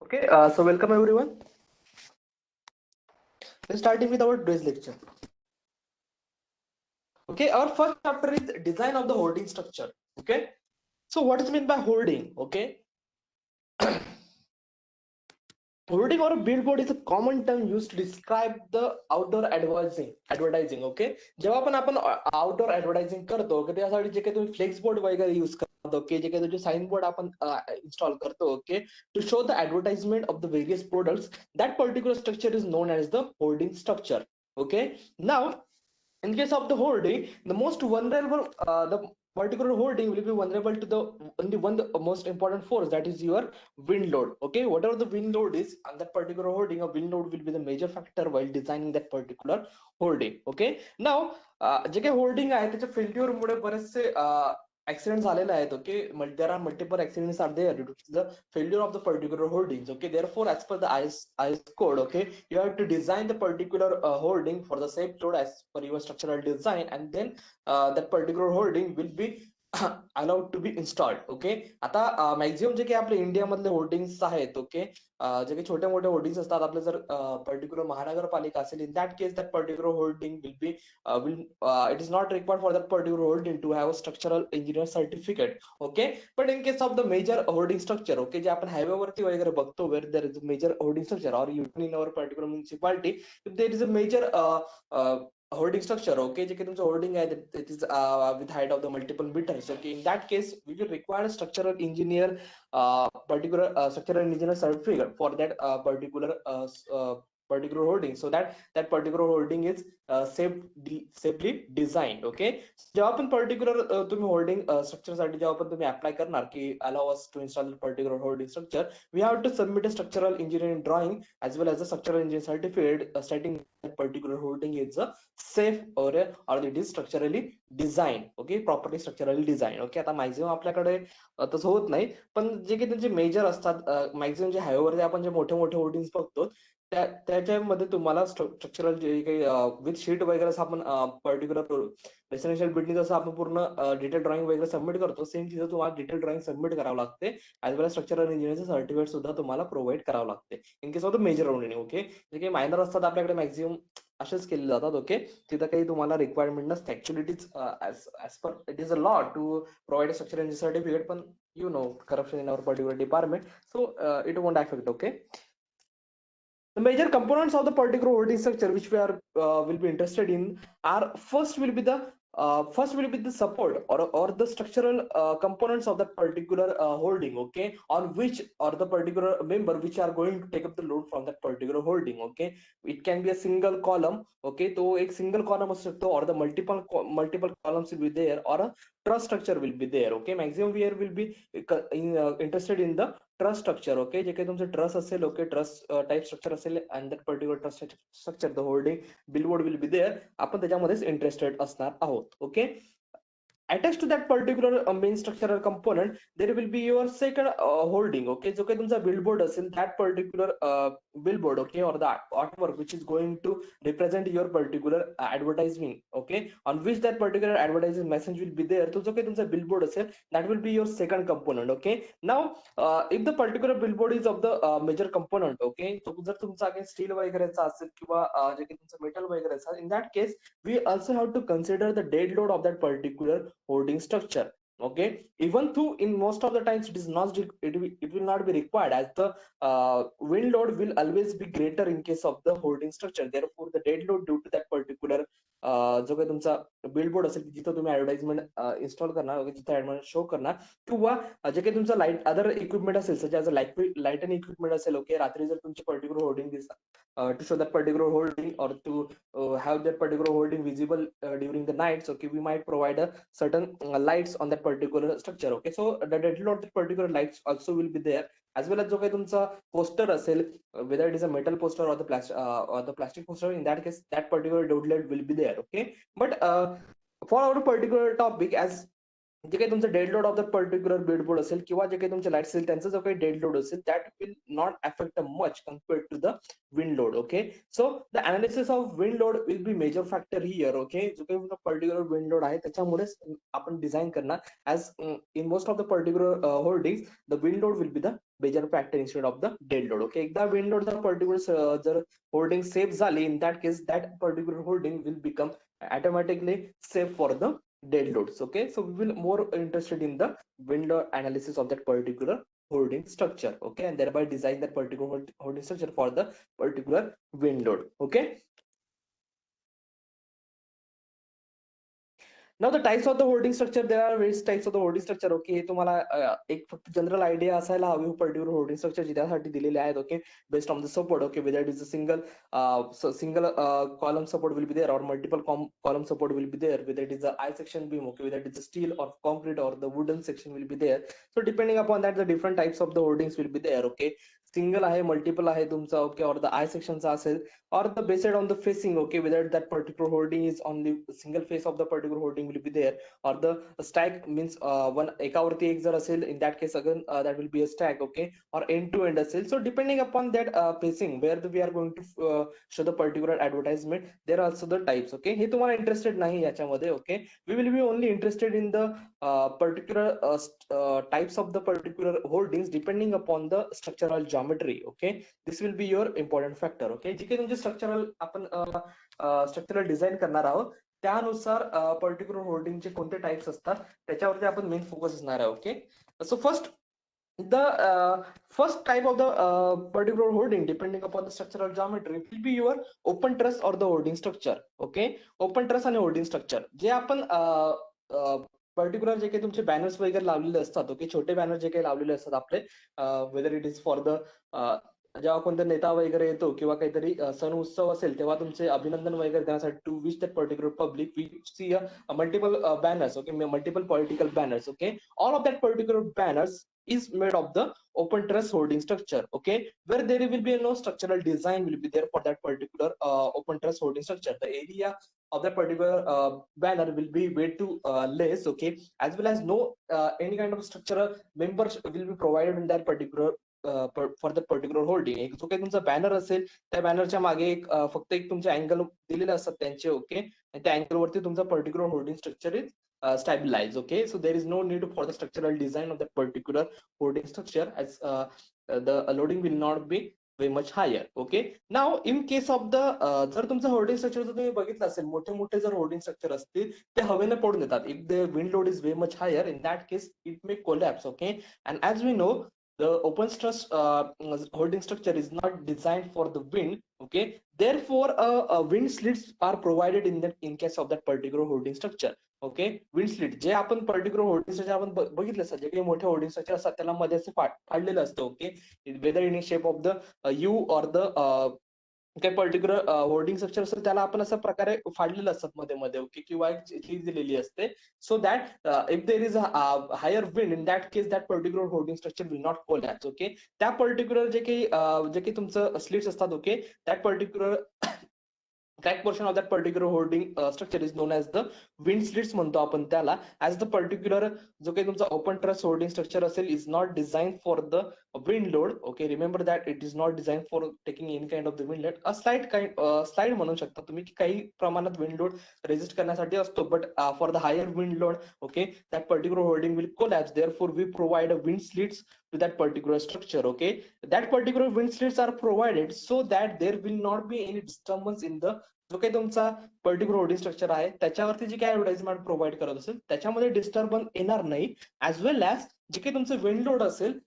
Okay, so welcome everyone. We're starting with our today's lecture. Okay, our first chapter is design of the holding structure. Okay, so what is meant by holding? Okay, holding or a billboard is a common term used to describe the outdoor advertising. Okay, जेव्हा पण आपण outdoor advertising करतो त्यासाठी जे काही तुम्ही flex board वगैरे use करतो ओके जे काही साइन बोर्ड आपण इन्स्टॉल करतो okay to show the advertisement of the various products that particular structure is known as the holding structure. Okay, now in case of the holding, the most vulnerable, the particular holding will be vulnerable to the only one the most important force, that is your wind load. Okay, whatever the wind load is on that particular holding, a wind load will be the major factor while designing that particular holding. Okay, now जे काही holding आहे त्याच्या failure मुळे बरेचसे accident झालेले आहेत. Okay, there are multiple accidents are there due to the failure of the particular holdings. Okay, therefore as per the IS code, okay, you have to design the particular holding for the safe load as per your structural design, and then that particular holding will be allowed to be installed. Okay, आता maximum जे काही आपल्या इंडियामधले hoardings आहेत okay जे काही छोटे मोठे hoardings असतात आपले जर पर्टिक्युलर महानगरपालिका असेल in that case that particular holding will be will it is not required for that particular holding to have a structural engineer certificate. Okay, but in case of the major holding structure, okay, जे आपण highway वरती वगैरे बघतो where there is a major holding structure or even in our particular municipality if there is a major holding structure, okay, जे काही तुमचं holding आहे that is with height of the multiple meters. Okay, in that case we will require a structural engineer particular structural engineer certificate for that particular holding, so that that particular holding is safely designed. Okay, जेव्हा पण particular तुम्ही holding structure साठी जेव्हा पण तुम्ही apply करणार की allow us to install particular holding structure, we have to submit a structural engineering drawing as well as a structural engineering certificate stating that particular holding is a safe or it is structurally designed. Okay, properly structurally designed. Okay, आता maximum आपल्याकडे तसं होत नाही, पण जे काही त्यांचे major असतात maximum जे हायवेवरती आपण जे मोठे मोठे होर्डिंग्स बघतो त्याच्यामध्ये तुम्हाला स्ट्रक्चरल जे काही विथ शीट वगैरे आपण पर्टिक्युलर रेसिडेन्शियल बिल्डिंग जसं आपण पूर्ण डिटेल ड्रॉइंग वगैरे सबमिट करतो सेम तिथं तुम्हाला डिटेल ड्रॉइंग सबमिट करावं लागते ॲज वेल स्ट्रक्चरल इंजिनिअरिंगचं सर्टिफिकेट सुद्धा तुम्हाला प्रोव्हाइड करावं लागते in case of the major holding. Okay, जे काही मायनर असतात आपल्याकडे मॅक्झिमम असेच केले जातात. ओके, तिथं काही तुम्हाला रिक्वायरमेंट नसते actually it is as per it is a law to provide a structural engineering certificate, पण you know corruption in our particular department, so it won't affect. Okay, the major components of the particular holding structure which we are will be interested in are first will be the support or the structural components of that particular holding. Okay, on which or the particular member which are going to take up the load from that particular holding. Okay, it can be a single column. Okay, तो एक single column असू शकतो or the multiple columns will be there or a truss structure will be there. Okay, maximum we here will be interested in the trust structure. Okay, जे काही तुमचं trust असेल okay trust type structure असेल and that particular trust structure the holding billboard will be there, आपण त्याच्यामध्येच interested असणार आहोत. Okay, attached to that particular main structural component there will be your second holding. Okay, जो काही तुमचा billboard असेल that particular billboard, okay, or the artwork which is going to represent your particular advertising. Okay, on which that particular advertising message will be there, तो जो काही तुमचा billboard असेल that will be your second component. Okay, now if the particular billboard is of the major component, okay, तो जर तुमचा again steel वगैरेचा असेल किंवा जे काही तुमचं मेटल वगैरे असेल, in that case we also have to consider the dead load of that particular holding structure. Okay, even though in most of the times it is not it will not be required as the wind load will always be greater in case of the holding structure, therefore the dead load due to that particular जो काही तुमचा billboard असेल जिथं तुम्ही advertisement install करणार जिथं advertise show करणार किंवा जे काही तुमचं लाईट अदर इक्विपमेंट असेल such as a light and equipment असेल. ओके, रात्री जर तुमची पर्टिक्युलर होल्डिंग दिसतात to show that particular holding or to have that particular holding visible during the nights. Okay, we might provide a certain lights on that particular structure. Okay, so the dead load that particular lights also will be there as well as जो काही तुमचा poster असेल whether it is a metal poster or the plastic poster, in that case that particular dead load will be there. Okay, but for our particular topic, as जे काही तुमचं dead load of the particular billboard असेल किंवा जे काही तुमचे light असेल त्यांचा जो काही डेड लोड असेल that will not affect much compared to the wind load. Okay, so the analysis of wind load will be major factor here. Okay, जो काही पर्टिक्युलर विंड लोड आहे त्याच्यामुळेच आपण डिझाईन करणार. As in most of the particular holding the wind load will be the major factor instead of the dead load. Okay, एकदा wind load जर particular जर holding safe झाली in that case that particular holding will become automatically safe for the dead loads. Okay, so we will more interested in the wind load analysis of that particular holding structure. Okay, and thereby design that particular holding structure for the particular wind load. Okay, now the types of the holding structure, there are various types of the holding structure. Okay, तुम्हाला एक फक्त general idea असायला हवी particular holding structure त्यासाठी दिलेले आहेत. Okay, based on the support. Okay, whether it is a single column support will be there or multiple column support will be there, whether it is a I section beam, okay, whether it is a steel or concrete or the wooden section will be there. So depending upon that the different types of the holdings will be there. Okay, single आहे, multiple आहे तुमचा. Okay, और the I सेक्शनचा असेल or the based on the facing. Okay, whether that particular holding is on the single face of the particular holding will be there or the stack means one एकावरती एक जर असेल in that case again that will be a stack. Okay, or end to end असेल. So depending upon that facing where we are going to show the particular advertisement, there are also the types. Okay, हे तुम्हाला interested नाही याच्यामध्ये. Okay, we will be only interested in the particular types of the particular holdings depending upon the structural geometry. Okay, this will be your important factor. Okay, जे काही तुमचे structural आपण structural design करणार आहोत त्यानुसार particular होल्डिंगचे कोणते types असतात त्याच्यावरती आपण मेन फोकस असणार आहे. Okay, so first the first type of the particular holding depending upon the structural geometry will be your open truss or the holding structure. Okay, open truss आणि holding structure जे आपण particular जे काही तुमचे banners वगैरे लावलेले असतात. Okay, छोटे banner जे काही लावलेले असतात आपले whether it is for the जेव्हा कोणता नेता वगैरे येतो किंवा काहीतरी सण उत्सव असेल तेव्हा तुमचे अभिनंदन वगैरे देण्यासाठी to which that particular public we see multiple banners. Okay, multiple political banners. Okay, all of that particular banners is made of the open truss holding structure. Okay, where there will be no structural design will be there for that particular open truss holding structure. The area of that particular banner will be way too less. Okay, as well as no any kind of structural members will be provided in that particular for the particular holding. एक जो काही तुमचा banner असेल त्या बॅनरच्या मागे एक फक्त एक तुमचे अँगल दिलेले असतात त्यांचे. ओके, आणि त्या अँगल वरती तुमचा particular holding structure is stabilized. Okay, so there is no need for the structural design of that particular holding structure as the loading will not be way much higher. Okay, now in case of the जर तुमचं holding structure जर तुम्ही बघितलं असेल मोठे मोठे जर holding structure असतील ते हवेने पडून देतात. If the wind load is way much higher in that case it may collapse. Okay, and as we know the open truss holding structure is not designed for the wind. Okay, therefore wind slits are provided in that in case of that particular holding structure. Okay, wind slit जे आपण particular holding structure आपण बघितलं असतं जे काही मोठे holding structure असतात त्याला मध्ये असं फाडलेलं असतं. Okay, whether in shape of the U or the काही पर्टिक्युलर होल्डिंग स्ट्रक्चर असेल त्याला आपण अशा प्रकारे फाडलेलं असतात मध्ये मध्ये. ओके, किंवा एक चीज दिलेली असते so that if there is a higher wind in that case that particular holding structure will not collapse. Okay, त्या पर्टिक्युलर जे काही तुमचं स्लिट्स असतात. Okay, that particular crack portion of that particular holding structure is known as the wind slits म्हणतो आपण त्याला. as the particular जो काही तुमचा open truss holding structure असेल is not designed for the wind load. Okay, remember that it is not designed for taking any kind of the wind load. Slide म्हणू शकता तुम्ही की काही प्रमाणात wind load रेजिस्ट करण्यासाठी असतो but for the higher wind load, okay, that particular holding will collapse. Therefore we provide a wind slits to that particular structure. Okay, that particular wind slits are provided so that there will not be any disturbance in the जो काही तुमचा particular holding structure आहे त्याच्यावरती जी काही advertisement provide करत असेल त्याच्यामध्ये disturbance येणार नाही. ऍज वेल ऍज जे काही तुमचं विंड लोड असेल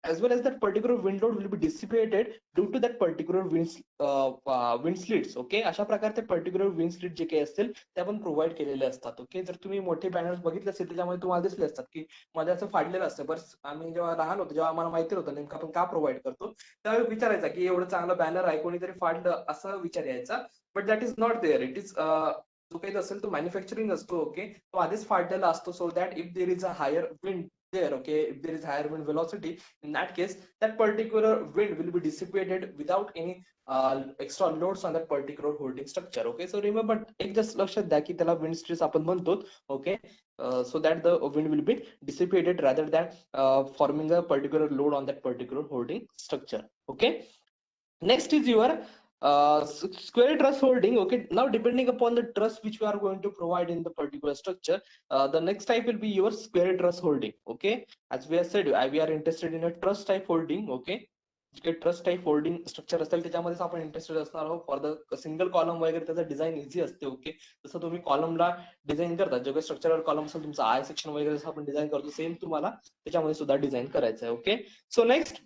as well as that particular wind load will be dissipated due to that particular wind slits. Okay, अशा प्रकारे ते पर्टिक्युलर विंड स्लिट जे काही असतील ते आपण प्रोव्हाइड केलेले असतात. ओके, जर तुम्ही मोठे बॅनर्स बघितले असेल त्याच्यामध्ये तुम्हाला दिसले असतात की मध्ये असं फाडलेलं असतं. बस आम्ही जेव्हा लहान होतो जेव्हा आम्हाला माहिती होतं नेमकं आपण का प्रोव्हाइड करतो त्यावेळी विचारायचा की एवढं चांगलं बॅनर आहे कोणीतरी फाडलं असं विचार यायचा. But that is not there. It is जो काही असेल तो मॅन्युफॅक्चरिंग असतो. ओके, तो आधीच फाडलेला असतो so that if there is a higher wind there, okay, if there is higher wind velocity, in that case that particular wind will be dissipated without any extra loads on that particular holding structure. Okay, so remember, एक just लक्षात द्या की त्याला wind stress आपण म्हणतो. Okay, so that the wind will be dissipated rather than forming a particular load on that particular holding structure. Okay, next is your square truss holding. Okay, now depending upon the truss which we are going to provide in the particular structure, the next type will be your square truss holding. Okay, as we have said, we are interested in a truss type holding. Okay, trust type holding structure असेल त्याच्यामध्येच आपण interested असणार आहोत. For the single column वगैरे त्याचं design easy असते. Okay, जसं तुम्ही कॉलमला डिझाईन करता, जो काही स्ट्रक्चरल कॉलम असेल तुमचा आय सेक्शन वगैरे जसं आपण डिझाईन करतो, सेम तुम्हाला त्याच्यामध्ये सुद्धा डिझाईन करायचं आहे. Okay, so next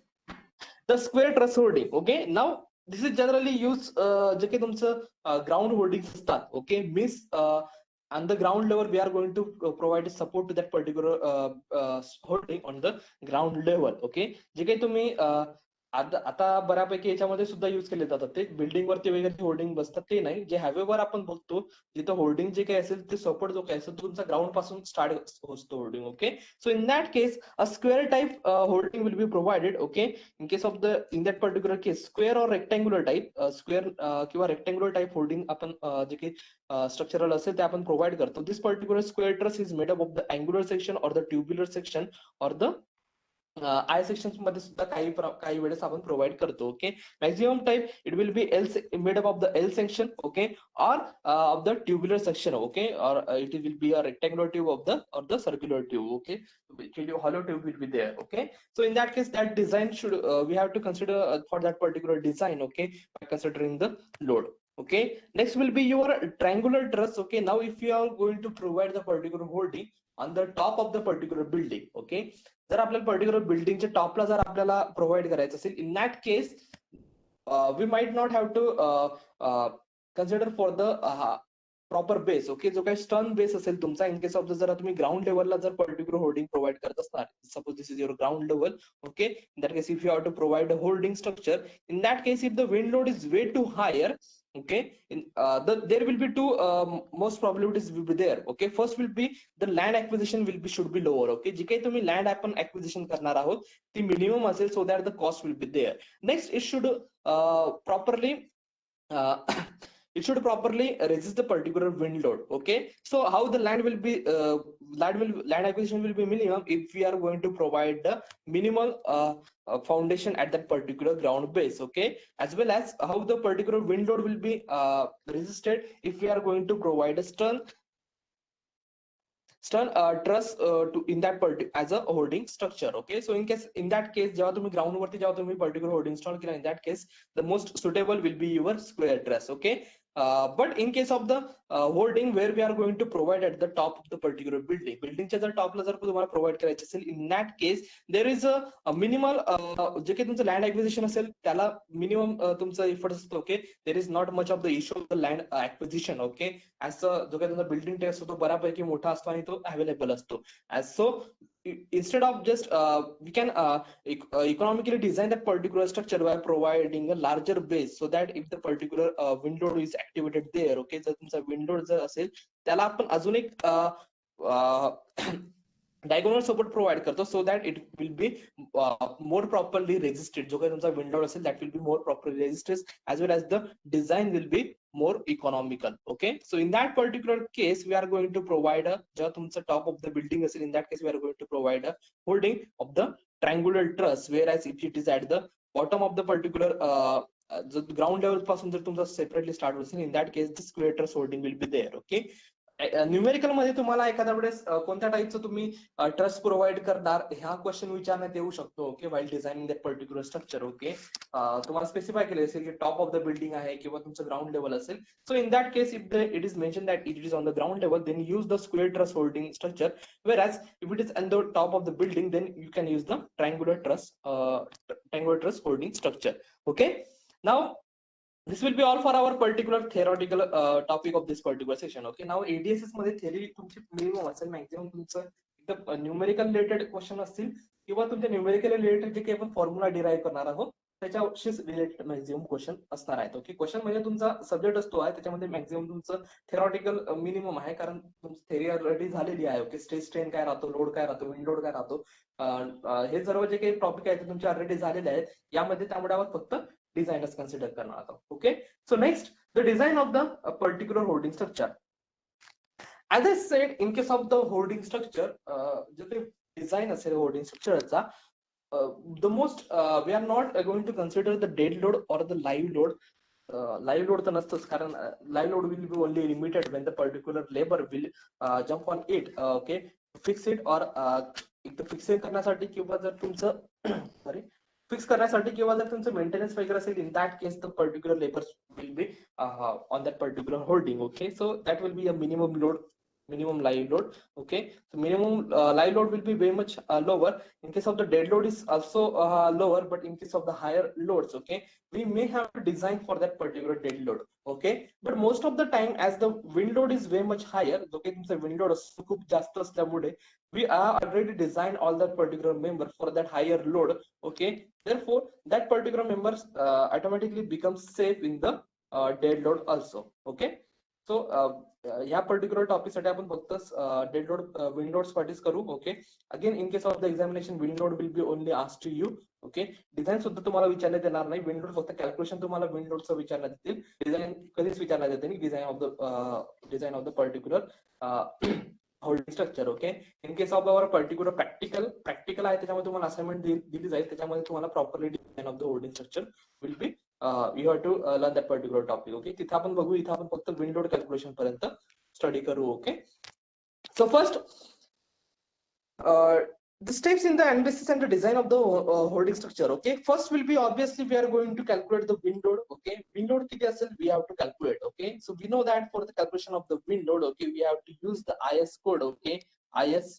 the square truss holding. Okay, now this is generally use जे काही तुमचं ग्राउंड होल्डिंग असतात. Okay, means on the ground level we are going to provide support to that particular holding on the ground level. Okay, जे काही तुम्ही आता बऱ्यापैकी याच्यामध्ये सुद्धा युज केले जातात, ते बिल्डिंग वरती वगैरे होल्डिंग बसतात ते नाही, जे हायवेवर आपण बघतो जिथं होल्डिंग जे काही असेल ते सपोर्ट जो काही असेल तुमचा ग्राउंड पासून स्टार्ट होतो holding. Okay, so in that case a square type holding will be provided. Okay, in case of the in that particular case square और रेक्टँग्युलर टाइप, स्क्वेअर किंवा रेक्टँग्युलर टाइप होल्डिंग आपण जे काही structural असेल ते आपण provide करतो. This particular square truss is made up of the angular section और the tubular section और द आय सेक्शन मध्ये सुद्धा काही वेळेस आपण प्रोव्हाइड करतो. Okay, maximum type it will be L made up of the L section. Okay, or of the tubular section. Okay, or it will be a rectangular tube of the circular tube. Okay, hollow tube will be there. Okay, so in that case that design should we have to consider for that particular design. Okay, by considering the load. Okay, next will be your triangular truss. Okay, now if you are going to provide the particular holding on the top of the particular building. Okay, जर आपल्याला particular बिल्डिंगच्या टॉपला जर आपल्याला provide करायचं असेल, in that case we might not have to consider for the proper base. Okay, जो काही stern base असेल तुमचा, इन केस ऑफ जर तुम्ही ग्राउंड लेवलला जर पर्टिक्युलर होल्डिंग प्रोव्हाइड करत असणार, suppose this is your ground level. Okay, in that case if you have to provide a holding structure, in that case if the wind load is way too higher, okay, there will be two most probabilities will be there. Okay, first will be the land acquisition should be lower. Okay, जे काही तुम्ही land आपण acquisition करणार आहोत ती minimum असेल, so that the cost will be there. Next it should properly it should properly resist the particular wind load. Okay, so how the land will be land acquisition will be minimum if we are going to provide the minimal foundation at that particular ground base. Okay, as well as how the particular wind load will be resisted if we are going to provide a stern truss to in that as a holding structure. Okay, so in that case जेव्हा तुम्ही ground वरती जेव्हा तुम्ही particular holding install केला, in that case the most suitable will be your square truss. Okay, but in case of the holding where we are going to provide at the top of the particular बिल्डिंगच्या जर टॉपला जर तुम्हाला provide करायचे असेल, in that case there is a minimal जे काही तुमचं land acquisition असेल त्याला मिनिमम तुमचं इफर्ट असतो. Okay, there is not much of the issue of the land acquisition. Okay, as जो काही तुमचा बिल्डिंग टेस्ट असतो बऱ्यापैकी मोठा असतो आणि तो अवेलेबल असतो. As so instead of just we can economically design that particular structure by providing a larger base, so that if the particular wind load is activated there. Okay, जर तुमचा wind load जर असेल त्याला आपण अजून एक diagonal support provide करतो, so that it will be more properly resisted. जो काही तुमचा wind load असेल that will be more properly resisted, as well as the design will be more economical. Okay, so in that particular case we are going to provide a जेव्हा तुमचं top of the building असेल, in that case we are going to provide a holding of the triangular truss, whereas if it is at the bottom of the particular ground level पासून जर तुमचा separately start असेल, in that case the square truss holding will be there. Okay, numerical मध्ये तुम्हाला एखाद्या वेळेस कोणत्या टाईपचं तुम्ही ट्रस्ट प्रोव्हाइड करणार ह्या क्वेश्चन विचारण्यात येऊ शकतो. Okay, वाईल designing that particular structure. Okay, तुम्हाला स्पेसिफाय केले असेल की टॉप ऑफ द बिल्डिंग आहे किंवा तुमचं ग्राउंड लेवल असेल. So in that case if it is mention that it is on the ground level, then use the square truss holding structure, whereas if it is on the top of the building, then you can use the triangular truss holding structure. Okay, now this will be all for our particular theoretical topic of this particular session. Okay, now ADSS मध्ये theory तुमची minimum असेल, maximum तुमचं एकदम numerical related question असतील किंवा तुमच्या numerical related जे काही आपण फॉर्म्युला डिराईव्ह करणार आहोत त्याच्याशीच रिलेटेड मॅक्झिमम क्वेश्चन असणार आहेत. ओके, क्वेश्चन म्हणजे तुमचा सब्जेक्ट असतो आहे त्याच्यामध्ये मॅक्झिमम तुमचं थेरॉटिकल मिनिमम आहे, कारण तुमची थेरी ऑलरेडी झालेली आहे. ओके, स्ट्रेस स्ट्रेन काय राहतो, लोड काय राहतो, विंड लोड काय राहतो, हे सर्व जे काही टॉपिक आहेत ते तुमचे ऑलरेडी झालेले आहेत. यामध्ये त्यामुळे आपण फक्त डिझाईनच कन्सिडर करणार आहोत. Okay, so next the design of the particular holding structure. As I said, in case of the holding structure, जे काही डिझाईन असेल holding स्ट्रक्चरचा, the most we are not going to consider the dead load or the live load. Live load तर नसतंच, कारण live load will be only limited when the particular labor will jump on it. Okay, fix it or एकतर fix करण्यासाठी किंवा जर तुमचं sorry fix करण्यासाठी किंवा जर तुमचं मेंटेनन्स वगैरे असेल, in that case the particular labor will be on that particular holding. Okay, so that will be a minimum load, minimum live load. Okay, so minimum live load will be very much lower. In case of the dead load is also lower, but in case of the higher loads, okay, we may have to design for that particular dead load. Okay, but most of the time as the wind load is very much higher, okay, तुमचं wind load खूप जास्त असल्यामुळे we are already designed all that particular member for that higher load. Okay, therefore that particular member automatically becomes safe in the dead load also. Okay, so ह्या particular topic साठी आपण फक्त dead load wind load साठीच करू. Okay, again in case of the examination wind load will be only asked to you. Okay, design सुद्धा तुम्हाला विचारण्यात येणार नाही. विंड लोड फक्त कॅल्क्युलेशन तुम्हाला विंड लोडचं विचारण्यात येतील. डिझाईन कधीच विचारण्यात येते नाही. Design of the particular holding structure. Okay, in case of our particular practical आहे त्याच्यामध्ये तुम्हाला असाइनमेंट दिली जाईल. त्याच्यामध्ये तुम्हाला properly design of the holding structure will be you have to learn that particular topic. Okay, तिथे आपण बघू, इथे आपण फक्त विंड लोड कॅल्क्युलेशन पर्यंत स्टडी करू. Okay, so first the steps in the analysis and the design of the holding structure. Okay, first will be obviously we are going to calculate the wind load. Okay, wind load किती असेल we have to calculate. Okay, so we know that for the calculation of the wind load, okay, we have to use the IS code. Okay, IS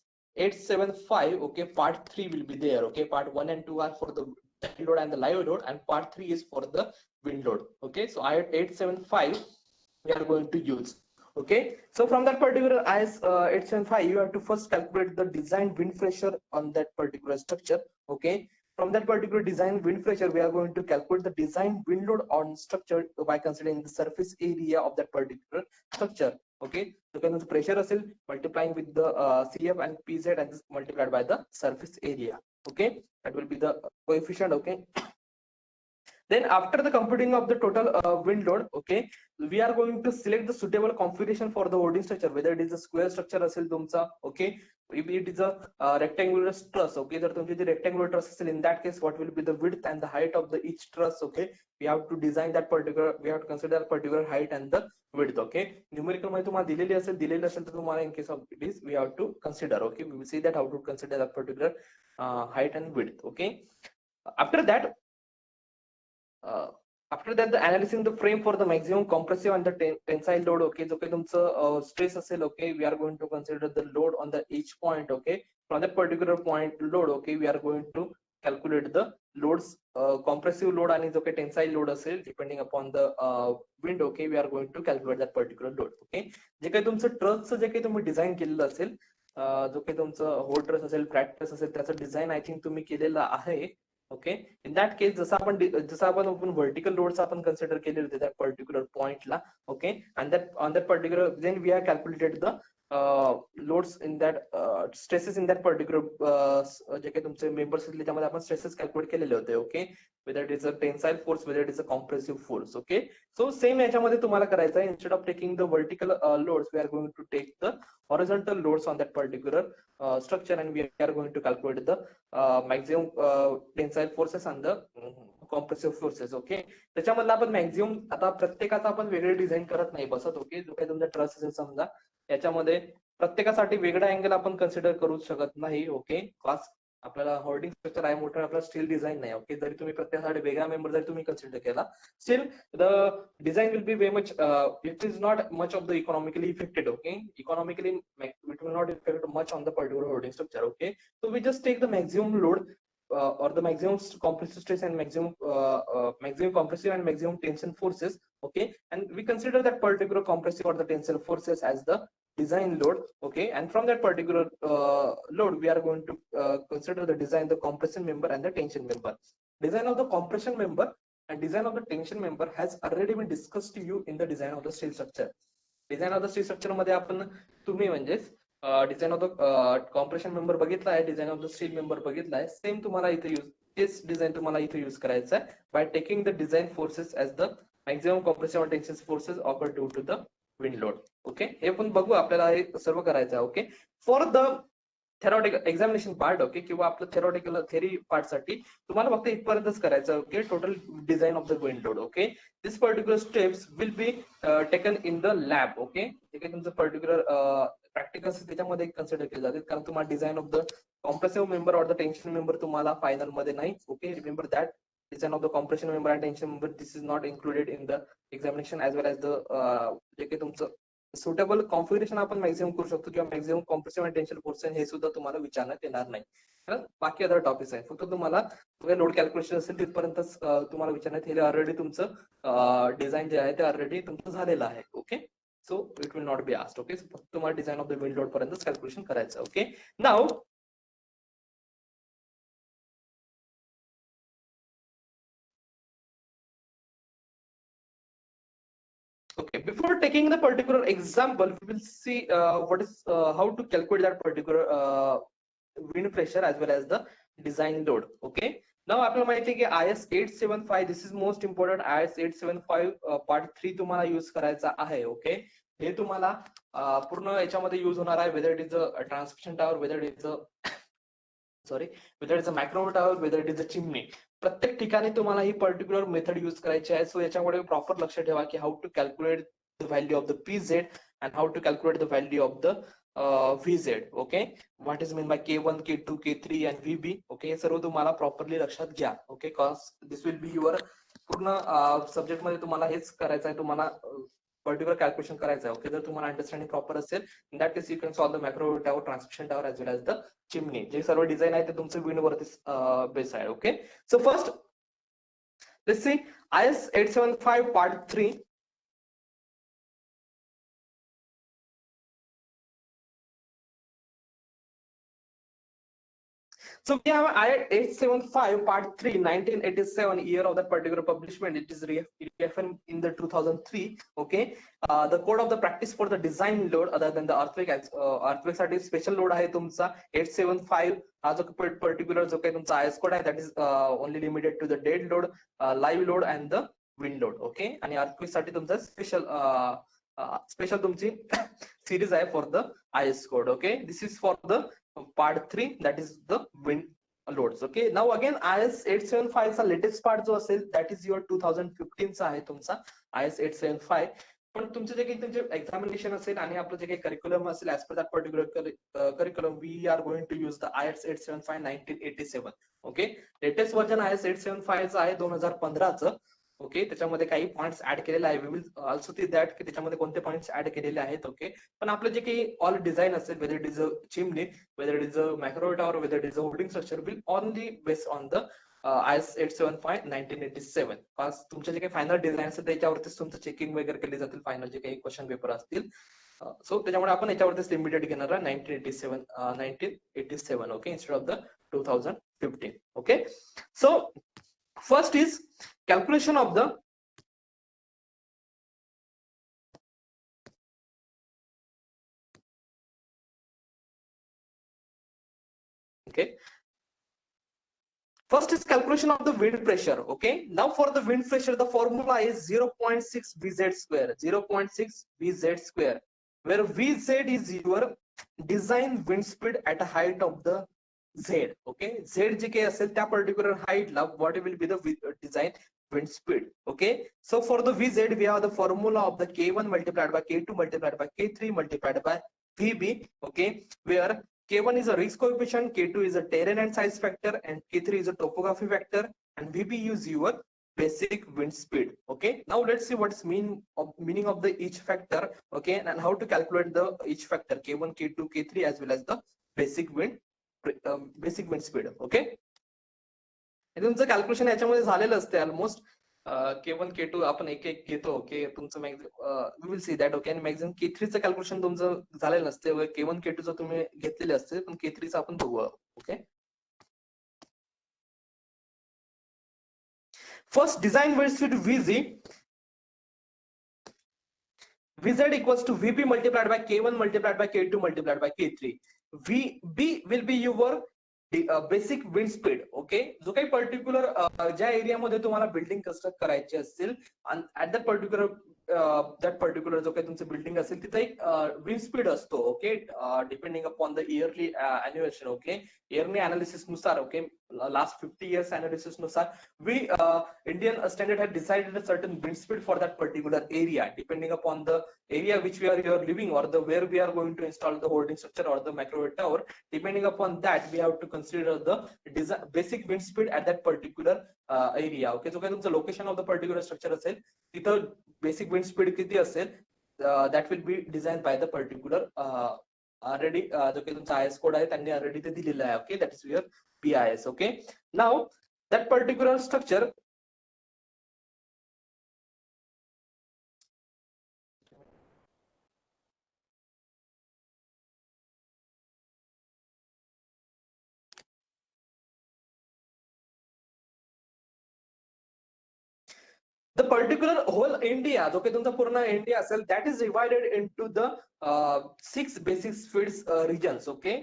875. Okay, part 3 will be there. Okay, part 1 and 2 are for the dead load and the live load, and part 3 is for the wind load. Okay, so IS 875 we are going to use. Okay, so from that particular IS 875 you have to first calculate the design wind pressure on that particular structure. Okay, from that particular design wind pressure we are going to calculate the design wind load on structure by considering the surface area of that particular structure. Okay, so when the pressure is multiplying with the CF and PZ and this multiplied by the surface area. Okay, that will be the coefficient. Okay, then after the computing of the total wind load, okay, we are going to select the suitable configuration for the holding structure, whether it is a square structure असेल तुमचा. Okay, if it is a rectangular truss. Okay, जर तुमची rectangular truss असेल, in that case what will be the width and the height of the each truss. Okay, we have to design that particular, we have to consider that particular height and the width. Okay, numerical मध्ये तुम्हाला दिलेली असेल तर तुम्हाला in case of it is we have to consider. Okay, we will see that how to consider that particular height and width. Okay, after that the analyzing the frame for the maximum compressive and the tensile load. Okay, जो काही तुमचं stress असेल, okay, we are going to consider the load on the each point. Okay, from that particular point load, okay, we are going to calculate the loads, compressive load आणि जो काही tensile load असेल depending upon the wind. Okay, we are going to calculate that particular load. Okay, जे काही तुमचं ट्रसचं जे काही तुम्ही design केलेलं असेल, जो काही तुमचं होल ट्रस असेल, फ्लॅट ट्रस असेल, त्याचं डिझाईन आय थिंक तुम्ही केलेलं आहे. ओके, इन दॅट केस जसं आपण व्हर्टिकल लोड्स आपण कन्सिडर केलेले होते त्या पर्टिक्युलर पॉइंटला. Okay, and that on that particular then we have calculated the loads in that stresses in that particular जे काही तुमचे मेंबर्स असतील त्यामध्ये आपण स्ट्रेसेस कॅल्क्युलेट केलेले होते. Okay, whether it is a tensile force, whether it is a compressive force. Okay, so same याच्यामध्ये तुम्हाला करायचं आहे. Instead of taking the vertical loads, we are going to take the horizontal loads on that particular structure, and we are going to calculate the maximum tensile forces and the compressive forces. Okay, त्याच्यामधला आपण maximum आता प्रत्येकाचा आपण वेगळे design करत नाही बसत. Okay, जो काही तुमचा ट्रस असेल समजा याच्यामध्ये प्रत्येकासाठी वेगळा अँगल आपण कन्सिडर करू शकत नाही. ओके, कॉस्ट आपल्याला होल्डिंग स्ट्रक्चर आहे मोठं, आपल्याला स्टील डिझाईन नाही. ओके, जरी तुम्ही प्रत्येकासाठी वेगळा मेंबर जरी तुम्ही कन्सिडर केला, steel the design will be very much, it is not much of the economically affected. Okay, economically it will not effect much on the particular holding structure. Okay, so we just take the maximum load or the maximum compressive stress and maximum compressive and maximum tension forces. Okay, and we consider that particular compressive or the tensile forces as the design load. Okay, and from that particular load we are going to consider the design, the compression member and the tension member. Design of the compression member and design of the tension member has already been discussed to you in the design of the steel structure. Design of the steel structure मध्ये आपण तुम्ही म्हणजेच design of the compression member बघितला आहे, design of the steel member बघितला आहे. Same तुम्हाला इथे यूज तेच डिझाईन तुम्हाला इथे यूज करायचं आहे by taking the design forces as the maximum compressive tension forces offer due to the wind load. Okay, हे पण बघू, आपल्याला हे सर्व करायचं आहे. Okay, for the theoretical examination part, okay, किंवा आपलं थेरॉटिकल थेरी पार्ट साठी तुम्हाला फक्त इथपर्यंतच करायचं. Okay, total design of the wind load. Okay, this particular steps will be taken in the lab. Okay, जे काही तुमचं पर्टिक्युलर प्रॅक्टिकल त्याच्यामध्ये कन्सिडर केले जाते, कारण तुम्हाला design of the compressive member or the tension member तुम्हाला फायनल मध्ये नाही. Okay, remember that design of the compression member and tension member, this is not included in the examination, as well as the जे काही तुमचं suitable configuration आपण maximum करू शकतो किंवा maximum compressive आणि टेन्शन फोर्स हे सुद्धा तुम्हाला विचारण्यात येणार नाही. बाकी अदर टॉपिक्स आहे, फक्त तुम्हाला लोड कॅल्क्युलेशन असेल तिथपर्यंतच तुम्हाला विचारण्यात येईल. ऑलरेडी तुमचं डिझाईन जे आहे ते ऑलरेडी तुमचं झालेलं आहे. Okay, so it will not be asked. Okay, फक्त तुम्हाला design of the wind load पर्यंतच कॅल्क्युलेशन करायचं. Okay, now okay, before taking the particular example, we will see what is how to calculate that particular wind pressure as well as the design load. Okay, now आपल्याला माहिती आहे की IS 875, this is most important. IS 875 part 3 तुम्हाला use करायचा आहे. Okay, हे तुम्हाला पूर्ण याच्यामध्ये यूज होणार आहे, whether it is a transmission tower, whether it is a whether it's a macro tower, whether it is a chimney. प्रत्येक ठिकाणी तुम्हाला ही पर्टिक्युलर मेथड यूज करायची आहे. सो याच्यामुळे प्रॉपर लक्ष ठेवा की how to calculate the value of the PZ and how to calculate the value of the VZ. Okay, what is mean by K1, K2, K3 and VB. Okay, हे सर्व तुम्हाला properly लक्षात घ्या. Okay, cause this will be your पूर्ण subject मध्ये तुम्हाला हेच करायचं आहे, तुम्हाला पर्टिक्युलर कॅल्क्युलेशन करायचं आहे. ओके, जर तुम्हाला अंडरस्टँडिंग प्रॉपर असेल, in that case you can solve the macro tower, transmission tower as well as the chimney. जे सर्व डिझाईन आहे ते तुमचं विंड वरती बेस आहे. Okay, so first let's see IS 875 part 3. So we have IS 875 part 3, 1987 year of that particular publishment. It is reaffirmed in the 2003. Okay, the code of the practice for the design load other than the earthquake. Earthquake साठी special load आहे तुमचा 875. हा जो particular जो काही तुमचा IS code आहे, that is only limited to the dead load, live load and the wind load. Okay, आणि earthquake साठी तुमचा स्पेशल तुमची सिरीज आहे for the IS code. Okay, this is for the part 3, that is the wind loads. Okay, now again IS 875 चा latest part जो असेल that is your 2015 चा आहे तुमचा IS 875. पण तुमचे जे काही तुमचे एक्झामिनेशन असेल आणि आपलं जे काही करिक्युलम असेल as per that particular curriculum we are going to use the IS 875 1987. Okay, latest version IS 875 चा आहे 2015 चं. ओके, त्याच्यामध्ये काही पॉइंट्स ऍड केलेले आहे. We will also see that की त्याच्यामध्ये कोणते पॉइंट्स ऍड केलेले आहेत. ओके, पण आपलं जे काही ऑल डिझाईन असेल, whether it is a chimney, whether it is a macro tower, whether it is a holding structure, will only based on the IS 875 1987. तुमचे जे काही फायनल डिझाईन असेल त्याच्यावरतीच तुमचं चेकिंग वगैरे केले जातील, फायनल जे काही क्वेश्चन पेपर असतील. सो त्याच्यामुळे आपण याच्यावरतीच लिमिटेड घेणार आहे 1987. Okay, instead of the 2015. Okay, so first is calculation of the first is calculation of the wind pressure. Okay, now for the wind pressure the formula is 0.6 VZ square, 0.6 VZ square, where VZ is your design wind speed at a height of the Z. Okay, Z जे काही असेल त्या particular हाईटला what will be the design wind speed. Okay, so for the VZ we have the formula of the K1 multiplied by K2 multiplied by K3 multiplied by VB. Okay, where K1 is a risk coefficient, K2 is a terrain and size factor, and K3 is a topography factor, and VB is your basic wind speed. Okay, now let's see what's meaning of the each factor. Okay, and how to calculate the each factor K1, K2, K3 as well as the basic wind speed. Okay, तुमचं calculation याच्यामध्ये झालेलं असते almost. K1 K2 आपण एक एक घेतो. Okay, तुमचं we will see that. Okay, आणि मॅक्झिमम K3चं कॅल्क्युलेशन तुमचं झालेलं असते. K1 K2चं तुम्ही घेतलेले असते, पण K3चं आपण बघू. Okay, First, design wind speed Vz equals to Vp multiplied by K1 multiplied by K2 multiplied by K3. Vb will be your basic wind speed. Okay, जो काही पर्टिक्युलर ज्या एरियामध्ये तुम्हाला बिल्डिंग कन्स्ट्रक्ट करायची असेल ऍट दॅट पर्टिक्युलर जो काही तुमचं बिल्डिंग असेल तिथे एक विंड स्पीड असतो. Okay, depending upon the yearly अॅन्युएशन. ओके, इयरली अनालिसिस नुसार, ओके, लास्ट 50 years अनालिसिस नुसार we Indian standard had decided a certain wind speed for that particular area, depending upon the area which we are living, or the where we are going to install the holding structure or the microwave tower. Depending upon that, we have to consider the basic wind speed at that particular area. Okay, so the location of the particular structure असेल तिथं basic wind speed किती असेल, that will be designed by the particular already जो काही तुमचा IS code आहे त्यांनी already ते दिलेला आहे. Okay, that is your BIS. Okay, now that particular structure, the particular whole India, जो काही तुमचा पूर्ण इंडिया असेल, that is divided into the 6 basic speeds regions. Okay,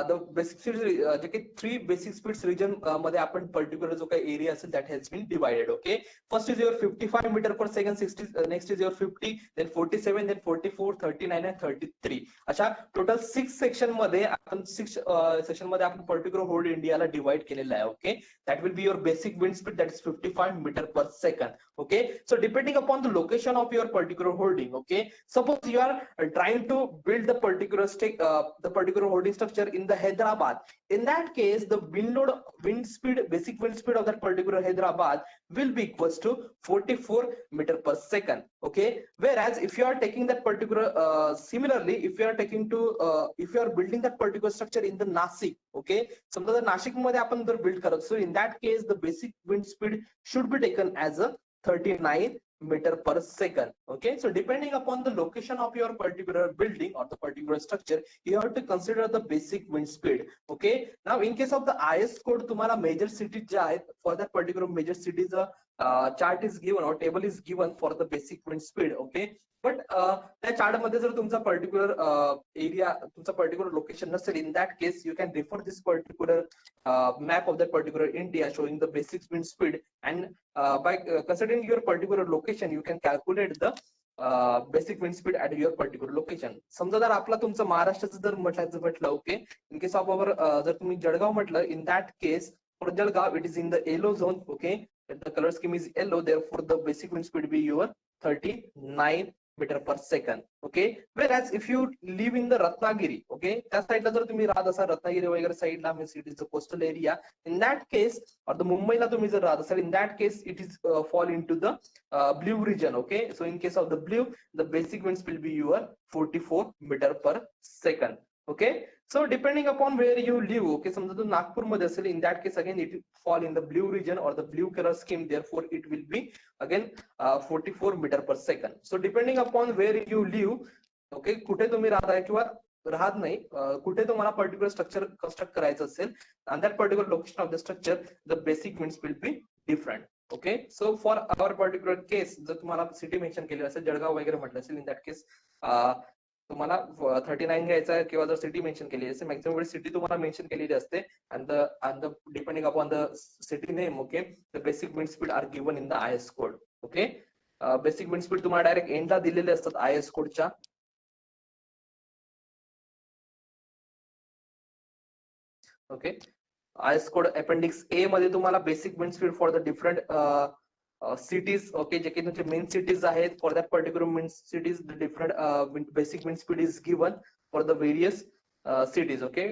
the basic speeds जे काही 3 basic speeds region मध्ये आपण पर्टिक्युलर जो काही एरिया असेल that has been divided. Okay, first is your 55 meter per second, 60, next is your 50, then 47, then 44, 39 and 33. अच्छा, total 6 section मध्ये आपण 6 section मध्ये आपण पर्टिक्युलर होल इंडियाला डिवाइड केलेला आहे. Okay, that will be your basic wind speed, that is 55 meter per second. Okay, so depending upon the location of your particular holding, okay, suppose you are trying to build the particular holding structure in the Hyderabad. In that case, the wind speed, basic wind speed of that particular Hyderabad will be equals to 44 meter per second. Okay, whereas if you are taking that particular similarly, if you are building that particular structure in the Nasik, okay, समजा जर नाशिक मध्ये आपण जर build करत, so in that case the basic wind speed should be taken as a 39 meter per second. Okay, so depending upon the location of your particular building or the particular structure, you have to consider the basic wind speed. Okay, now in case of the IS code, तुम्हाला major cities जे आहेत, for that particular major cities chart is given or table is given for the basic wind speed. Okay, but त्या chart मध्ये जर तुमचा particular area, तुमचा particular location नसेल, in that case you can refer this particular map of that particular India showing the basic wind speed, and by considering your particular location you can calculate the basic wind speed at your particular location. समजा जर आपला तुमचं महाराष्ट्राचं जर म्हटलं, okay, in case of our जर तुम्ही जळगाव म्हटलं, in that case for Jalgaon it is in the yellow zone. Okay, the color scheme is yellow, therefore the basic wind speed be your 39 meter per second. Okay, whereas if you live in the Ratnagiri, okay, त्या साइडला जर तुम्ही राहत असाल, रत्नागिरी वगैरे साइडला, means it is a coastal area, in that case, or the मुंबईला तुम्ही जर राहत असाल, in that case it is fall into the blue region. Okay, so in case of the blue, the basic wind speed will be your 44 meter per second. Okay, so depending upon where you live, okay, समजा तो नागपूर मध्ये असेल, in that case again it fall in the blue region or the blue color scheme, therefore it will be again 44 meter per second. So depending upon where you live, okay, कुठे तुम्ही राहताय किंवा राहत नाही, कुठे तुम्हाला पर्टिक्युलर स्ट्रक्चर कन्स्ट्रक्ट करायचं असेल, and that particular location of the structure, the basic winds will be different. Okay, so for our particular case, जर तुम्हाला सिटी मेन्शन केली असेल, जळगाव वगैरे म्हटलं असेल, in that case तुम्हाला 39 घ्यायचा आहे, किंवा जर सिटी मेन्शन केली असेल, मॅक्सिमम वेळी सिटी तुम्हाला मेन्शन केलेली असते, and the depending upon the city name, okay, the basic wind speed are given in the IS code. Okay, basic wind speed तुम्हाला डायरेक्ट एंडला दिलेले असतात IS कोडच्या. ओके, IS कोड अपेंडिक्स ए मध्ये तुम्हाला basic wind speed for the different cities, okay, जे काही तुमचे main cities आहेत, for that particular main cities the different basic wind speed is given for the various cities. Okay,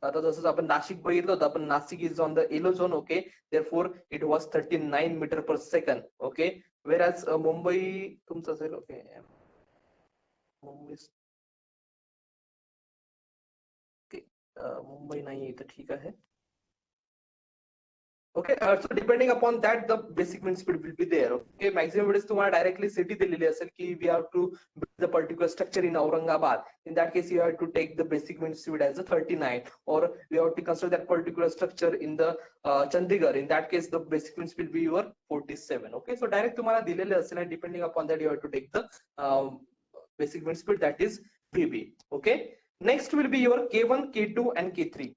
आता जसं आपण नाशिक बघितलं होतं, आपण Nashik is on the yellow zone. Okay, therefore it was 39 metre पर सेकंड. ओके, whereas मुंबई तुमचं असेल, ओके, मुंबई, मुंबई नाही तर ठीक आहे. Okay, so depending upon that the basic wind speed will be there. Okay, maximum wind is तुम्हाला directly city दिलेली असेल की we have to build the particular structure in Aurangabad. In that case you have to take the basic wind speed as a 39, or you have to consider that particular structure in the Chandigarh. In that case the basic wind speed will be your 47. Okay, so direct तुम्हाला दिलेले असेल and depending upon that you have to take the basic wind speed, that is VB. Okay, next will be your K1, K2 and K3.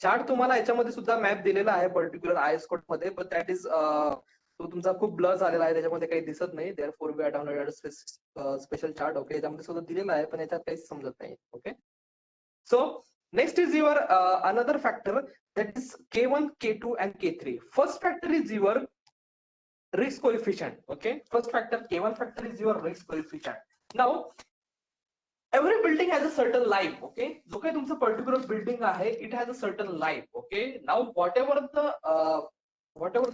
Chart तुम्हाला याच्यामध्ये सुद्धा map दिलेला आहे particular IS code मध्ये, but that is तो तुमचा खूप blur झालेला आहे, त्याच्यामध्ये काही दिसत नाही. Therefore we are downloaded special chart. Okay, याच्यामध्ये सुद्धा दिलेला आहे पण याच्यात काहीच समजत नाही. Okay, so next is your another factor, that is K1, K2 and K3. First factor is your risk coefficient. Okay, first factor, K1 factor is your risk coefficient. Now every building has a certain life. Okay, जो काही तुमचं particular building आहे, it has a certain life. Okay, now whatever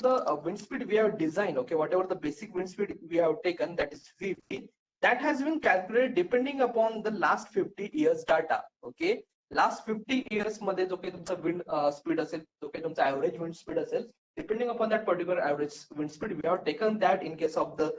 the wind speed we have designed, okay, whatever the basic wind speed we have taken, that is VP, that has been calculated depending upon the last 50 years data. Okay, last 50 years मध्ये जो काही तुमचा wind speed असेल, जो काही तुमचा average wind speed असेल, depending upon that particular average wind speed we have taken that. In case of the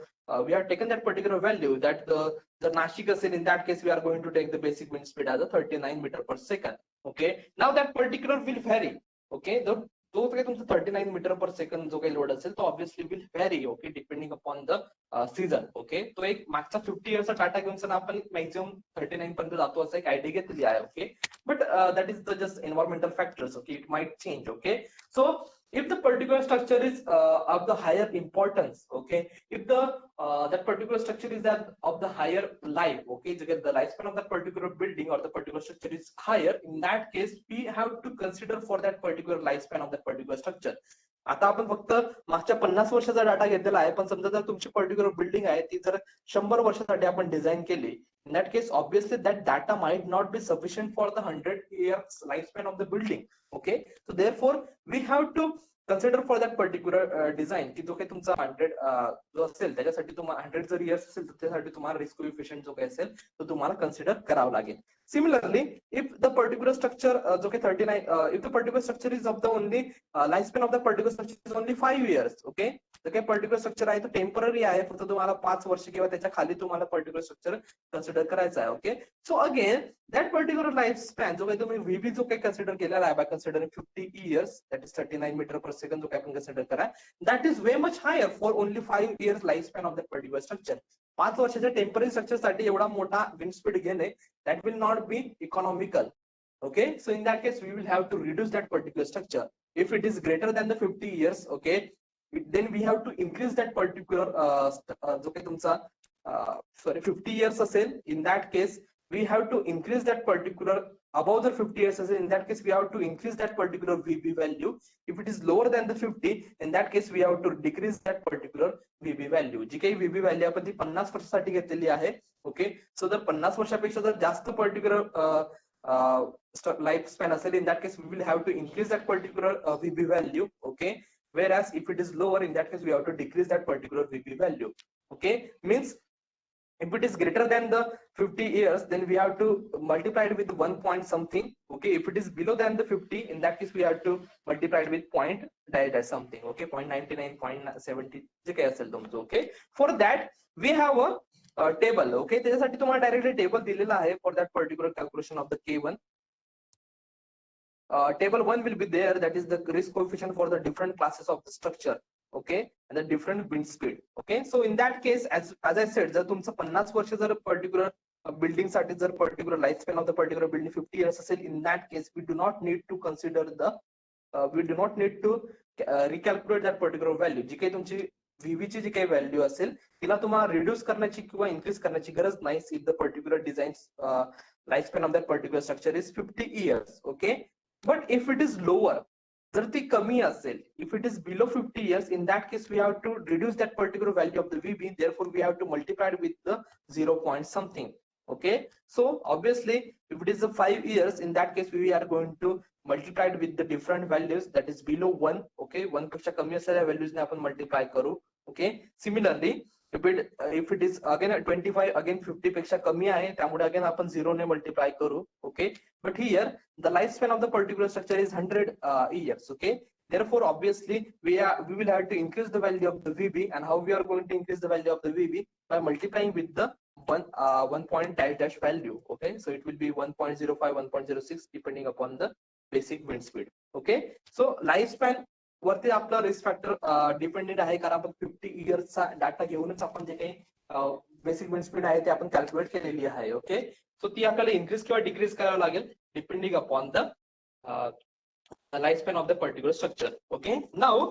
we have taken that particular value, that the Nashik asil, in that case we are going to take the basic wind speed as a 39 meter per second. Okay, now that particular will vary. Okay, the जो काही तुमचा 39 metre पर second जो काही load असेल तो obviously will vary. Okay, depending upon the season. Okay, तो एक मागचा 50 इयर्सचा डाटा घेऊन सर आपण मॅक्झिमम 39 पर्यंत जातो असं एक आयडिया घेतली आहे. Okay, but that is the just environmental factors. Okay, it might change. Okay, so if the particular structure is of the higher importance, okay, if the that particular structure is that of the higher life, okay, the lifespan of that particular building or the particular structure is higher, in that case we have to consider for that particular lifespan of that particular structure. आता आपण फक्त मागच्या 50 वर्षाचा data घेतलेला आहे, पण समजा जर तुमची पर्टिक्युलर बिल्डिंग आहे ती जर 100 वर्षासाठी आपण डिझाइन केली, in that case obviously that data might not be sufficient for the 100 years lifespan of the building. Okay, so therefore we have to consider for that particular design की जो काही तुमचा 100 जो असेल त्याच्यासाठी तुम्हाला 100 जर इयर्स असेल तर त्यासाठी तुम्हाला रिस्क कोएफिशिएंट जो काही असेल तो तुम्हाला कन्सिडर करावा लागेल. Similarly, if the particular structure जो काही 39 if the particular structure is of the only lifespan of the particular structure is only 5 years. Okay, तर काही पर्टिक्युलर स्ट्रक्चर आहे तो टेम्पररी आहे, फक्त तुम्हाला 5 वर्ष किंवा त्याच्या खाली तुम्हाला पर्टिक्युलर स्ट्रक्चर कन्सिडर करायचं आहे. Okay, so again that particular lifespan जो काही तुम्ही VB जो काही कन्सिडर केलेला आहे by considering 50 years, that is 39 meter per second जो काही आपण कन्सिडर करा, that is way much higher for only 5 years lifespan of that particular structure. 5 वर्षाच्या टेम्पररी स्ट्रक्चर साठी एवढा मोठा विंड स्पीड घेणे, that will not be economical. Okay, so in that case we will have to reduce that particular structure. If it is greater than the 50 years, okay, then we have to increase that particular जो काही तुमचा 50 years असेल, in that case we have to increase that particular above the 50 years as in that case we have to increase that particular VB value. If it is lower than the 50, in that case we have to decrease that particular VB value. जी काही VB value आपण ती 50 वर्षासाठी घेतलेली आहे. Okay, सो जर 50 वर्षापेक्षा जर जास्त पर्टिक्युलर लाईफ स्पॅन असेल, in that case we will have to increase that particular VB value. Okay, whereas if it is lower, in that case we have to decrease that particular VB value. Okay, means if it is greater than the 50 years, then we have to multiply it with 1 point something. Okay, if it is below than the 50, in that case we have to multiply it with point dash something. Okay, 0.99, 0.70 जे काही असेल तुमचं. Okay, for that we have a table. Okay, त्याच्यासाठी तुम्हाला directly table दिलेला आहे for that particular calculation of the K1. Table 1 will be there, that is the risk coefficient for the different classes of the structure. Okay, and the different wind speed. Okay, so in that case, as I said, जर तुमचं 50 वर्ष जर particular building साठी जर particular life span of the particular building 50 years असेल, in that case we do not need to consider the recalculate that particular value. जी काही तुमची VB ची जी काही व्हॅल्यू असेल तिला तुम्हाला रिड्यूस करण्याची किंवा इन्क्रीज करण्याची गरज नाही. If the particular design life span of that particular structure is 50 years. Okay, but if it is lower, जर ती कमी असेल, if it is below 50 years, in that case we have to reduce that particular value of the VB, therefore we have to multiply it with the 0 point something. Okay, so obviously if it is a 5 years, in that case we are going to multiply it with the different values, that is below 1. Okay, 1 पेक्षा कमी असलेल्या values ने आपण multiply करू. Okay, similarly if it is again 25 again 50 पेक्षा कमी आहे, त्यामुळे अगेन आपण 0 ने मल्टिप्लाय करू. Okay, but here the lifespan of the particular structure is 100 years. Okay, therefore obviously we will have to increase the value of the VB, and how we are going to increase the value of the VB? By multiplying with the 1 point dash dash value. Okay, so it will be 1.05 1.06 depending upon the basic wind speed. Okay, so lifespan वरती आपला risk factor dependent आहे, कारण आपण 50 इयर्सचा data घेऊनच आपण जे काही basic wind speed आहे ते आपण कॅल्क्युलेट केलेली आहे. ओके, सो ती आपल्याला इन्क्रीज किंवा डिक्रीज करावं लागेल depending upon the life span of the particular structure. Okay, now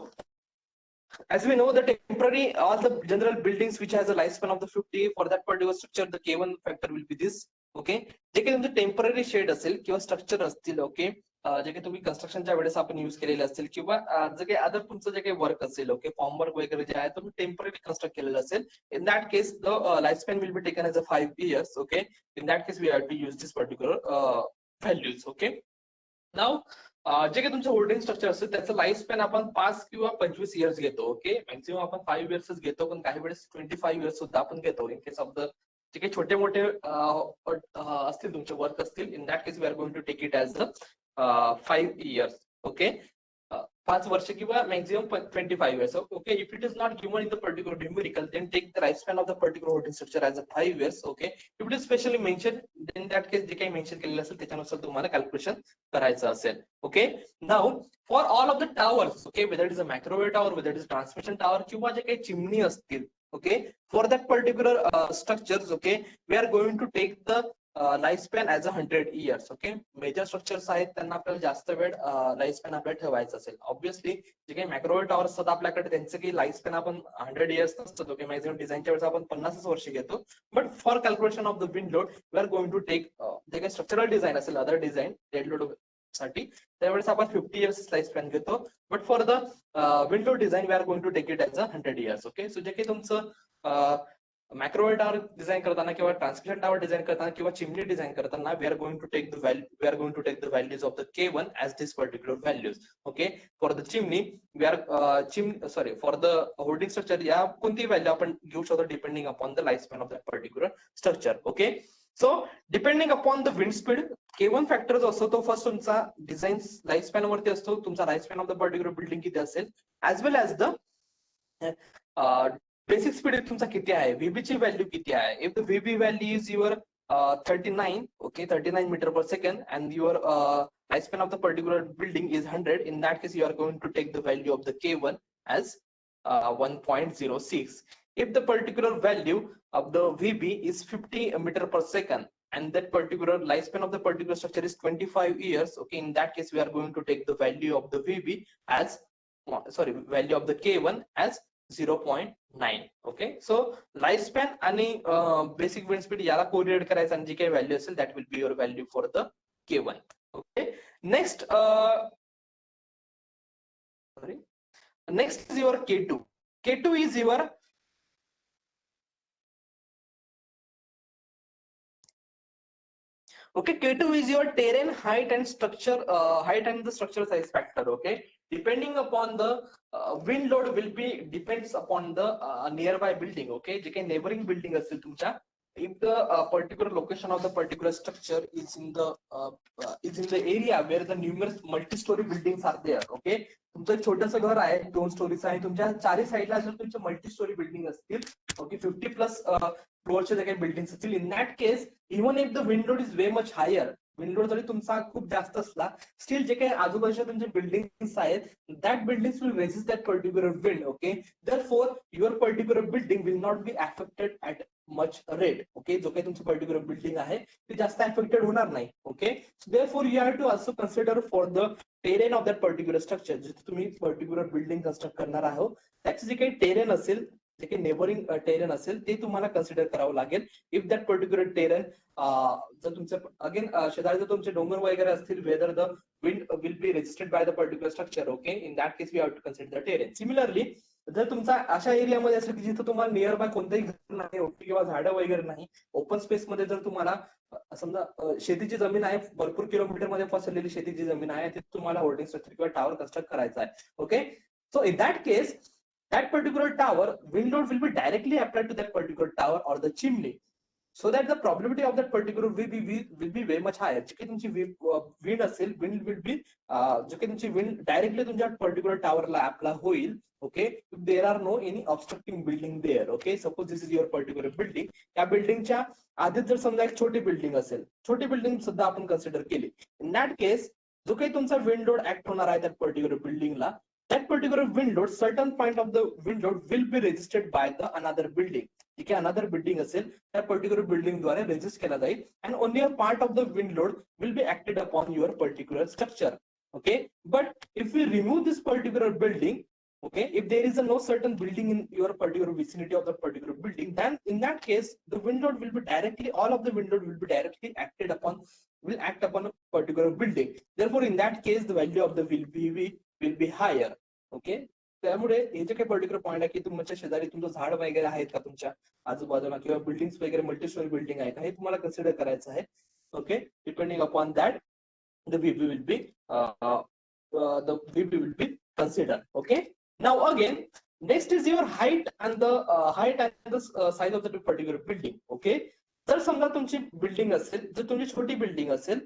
as we know the temporary all the general buildings which has a lifespan of the 50, for that particular structure the K1 factor will be this. Okay, जे काही तुमचे temporary shade असेल किंवा structure असतील, okay, जे काही तुम्ही कन्स्ट्रक्शनच्या वेळेस आपण युज केलेले असतील किंवा जे काही अदर तुमचं जे काही वर्क असेल, ओके, फॉर्म वर्क वगैरे जे आहे तुम्ही टेम्पररी कन्स्ट्रक्ट केलेलं असेल, in that case the life span will be taken as a 5 years. Okay, in that case we have to use this particular values. Okay, now जे काही तुमचं holding structure असतं त्याचं लाईफ स्पॅन आपण 5 किंवा 25 years घेतो. ओके, मॅक्सिमम आपण 5 इयर्सच घेतो, पण काही वेळेस 25 इयर्स सुद्धा आपण घेतो इन केस ऑफ द जे काही छोटे मोठे असतील तुमचे वर्क असतील, in that case we are going to take it as a 5 years. Okay, 5 वर्ष किंवा maximum 25 years. Okay, if it is not given in the particular numerical, then take the life span of the particular holding structure as a 5 years. Okay, if it is specially mention, then that case जे काही mention केलेलं असेल त्याच्यानुसार तुम्हाला calculation करायचं असेल. Okay, now for all of the towers, okay, whether it is a microwave tower, whether it is transmission tower किंवा जे काही चिमणी असतील, okay, for that particular structures, okay, we are going to take the lifespan as 100 years. Okay, major structures आहेत त्यांना आपल्याला जास्त वेळ life span आपल्याला ठेवायचं असेल. ऑब्विसली जे काही मॅक्रोवेव्ह टॉवर असतात आपल्याकडे त्यांचे काही लाईफ स्पॅन आपण 100 years नसतात. ओके, मॅक्सिमम डिझाईनच्या वेळेस आपण 50 वर्ष घेतो, but for calculation of the wind load we are going to take जे काही स्ट्रक्चरल डिझाईन असेल, अदर डिझाईन डेड लोड साठी त्यावेळेस आपण 50 years लाईफ स्पॅन घेतो, but for the wind load design we are going to take it as a 100 years. Okay, so जे काही तुमचं मॅक्रोवेव्ह टॉवर डिझाईन करताना किंवा ट्रान्समिशन टॉवर डिझाईन करताना किंवा चिमनी डिझाईन करताना we are going to take the values of the K1 as this particular values. Okay, for the chimney we are for the holding structure या कोणती value आपण घेऊ शकतो depending upon the life span of that particular structure. Okay, so depending upon the wind speed K1 factor जो असतो तो first तुमचा design life span वरती असतो, तुमचा life span of the particular building किती असेल, as well as the basic speed तुमचा किती आहे, व्हीबी ची व्हॅल्यू किती आहे. If the VB value is your 39, okay, 39 meter per second, and your lifespan of the particular building is 100, in that case you are going to take the value of the K1 as 1.06. If the particular value of the VB is 50 meter per second and that particular lifespan of the particular structure is 25 years, okay, in that case we are going to take the value of the VB as value of the K1 as 0.9. Okay, so life span आणि basic wind speed याला correlate करायचं आणि जी काही value असेल that will be your value for the K1. Okay, next is your K2. K2 is your okay, K2 is your terrain height and structure height and the structure size factor. Okay, depending upon the wind load will be depends upon the nearby building. Okay, जे काही neighboring building असेल तुमच्या, if the particular location of the particular structure is in the area where the numerous multi-story buildings are there. Okay, तुमचं छोटंसं घर आहे 2 स्टोरीचं आहे, तुमच्या चारही साईडला जर तुमच्या मल्टी स्टोरी बिल्डिंग असतील, ओके, 50+ फ्लोअरचे जे काही बिल्डिंग असतील, in that case even if the wind load is way much higher, wind load जरी तुमचा खूप जास्त असला, स्टील जे काही आजूबाजूच्या तुमचे बिल्डिंग्स आहेत, that buildings will resist that particular wind. Okay, therefore your particular building will not be affected at much rate. Okay, जो काही तुमची पर्टिक्युलर बिल्डिंग आहे ती जास्त अफेक्टेड होणार नाही. Okay, therefore you have to also consider for the terrain of that particular structure, जिथे तुम्ही पर्टिक्युलर बिल्डिंग कन्स्ट्रक्ट करणार आहोत त्याचे जे काही टेरेन असेल, जे काही नेबरिंग टेरेन असेल ते तुम्हाला कन्सिडर करावं लागेल. इफ दॅट पर्टिक्युलर टेरेन जर तुमचं अगेन शेजारी जर तुमचे डोंगर वगैरे असतील, whether the wind will be resisted by the particular structure. Okay, in that case we have to consider the terrain. Similarly जर तुमचा अशा एरियामध्ये असेल की जिथे तुम्हाला नियर बाय कोणतंही घर नाही किंवा झाडं वगैरे नाही, ओपन स्पेस मध्ये जर तुम्हाला समजा शेतीची जमीन आहे, भरपूर किलोमीटर मध्ये पसरलेली शेतीची जमीन आहे, तिथे तुम्हाला होल्डिंग स्ट्रक्चर किंवा टावर कन्स्ट्रक्ट करायचा आहे. Okay, so in that case that particular tower, wind load will be directly applied to that particular tower or the chimney, so that the probability of that particular will be very much higher. जी काही तुमची wind असेल, wind will be जी काही तुमची wind directly तुमच्या particular tower ला apply होईल. Okay, if there are no any obstructing building there. Okay, suppose this is your particular building. त्या बिल्डिंगच्या आधीच जर समजा एक छोटी बिल्डिंग असेल, छोटी बिल्डिंग सुद्धा आपण कन्सिडर केली, इन दॅट केस जो काही तुमचा विंड लोड ऍक्ट होणार आहे त्या particular बिल्डिंगला, that particular wind load, certain point of the wind load will be resisted by the another building. ठीक आहे, another building असेल त्या पर्टिक्युलर बिल्डिंग द्वारे रेजिस्ट केला जाईल, and only a part of the wind load will be acted upon your particular structure. Okay, but if we remove this particular building, okay, if there is a no certain building in your particular vicinity of the particular building, then in that case the wind load will be directly, all of the wind load will be directly acted upon, will act upon a particular building. Therefore in that case the value of the will be higher. Okay, त्यामुळे हे जे काही particular point आहे की तुमच्या शेजारी तुमचं झाड वगैरे आहेत का तुमच्या आजूबाजूला, किंवा बिल्डिंग्स वगैरे मल्टी स्टोरी बिल्डिंग आहे का, हे तुम्हाला कन्सिडर करायचं आहे. Okay, depending upon that the VB will be considered. Okay, now again next is your height and the size of the particular building. Okay, जर समजा तुमची बिल्डिंग असेल, जर तुमची छोटी बिल्डिंग असेल,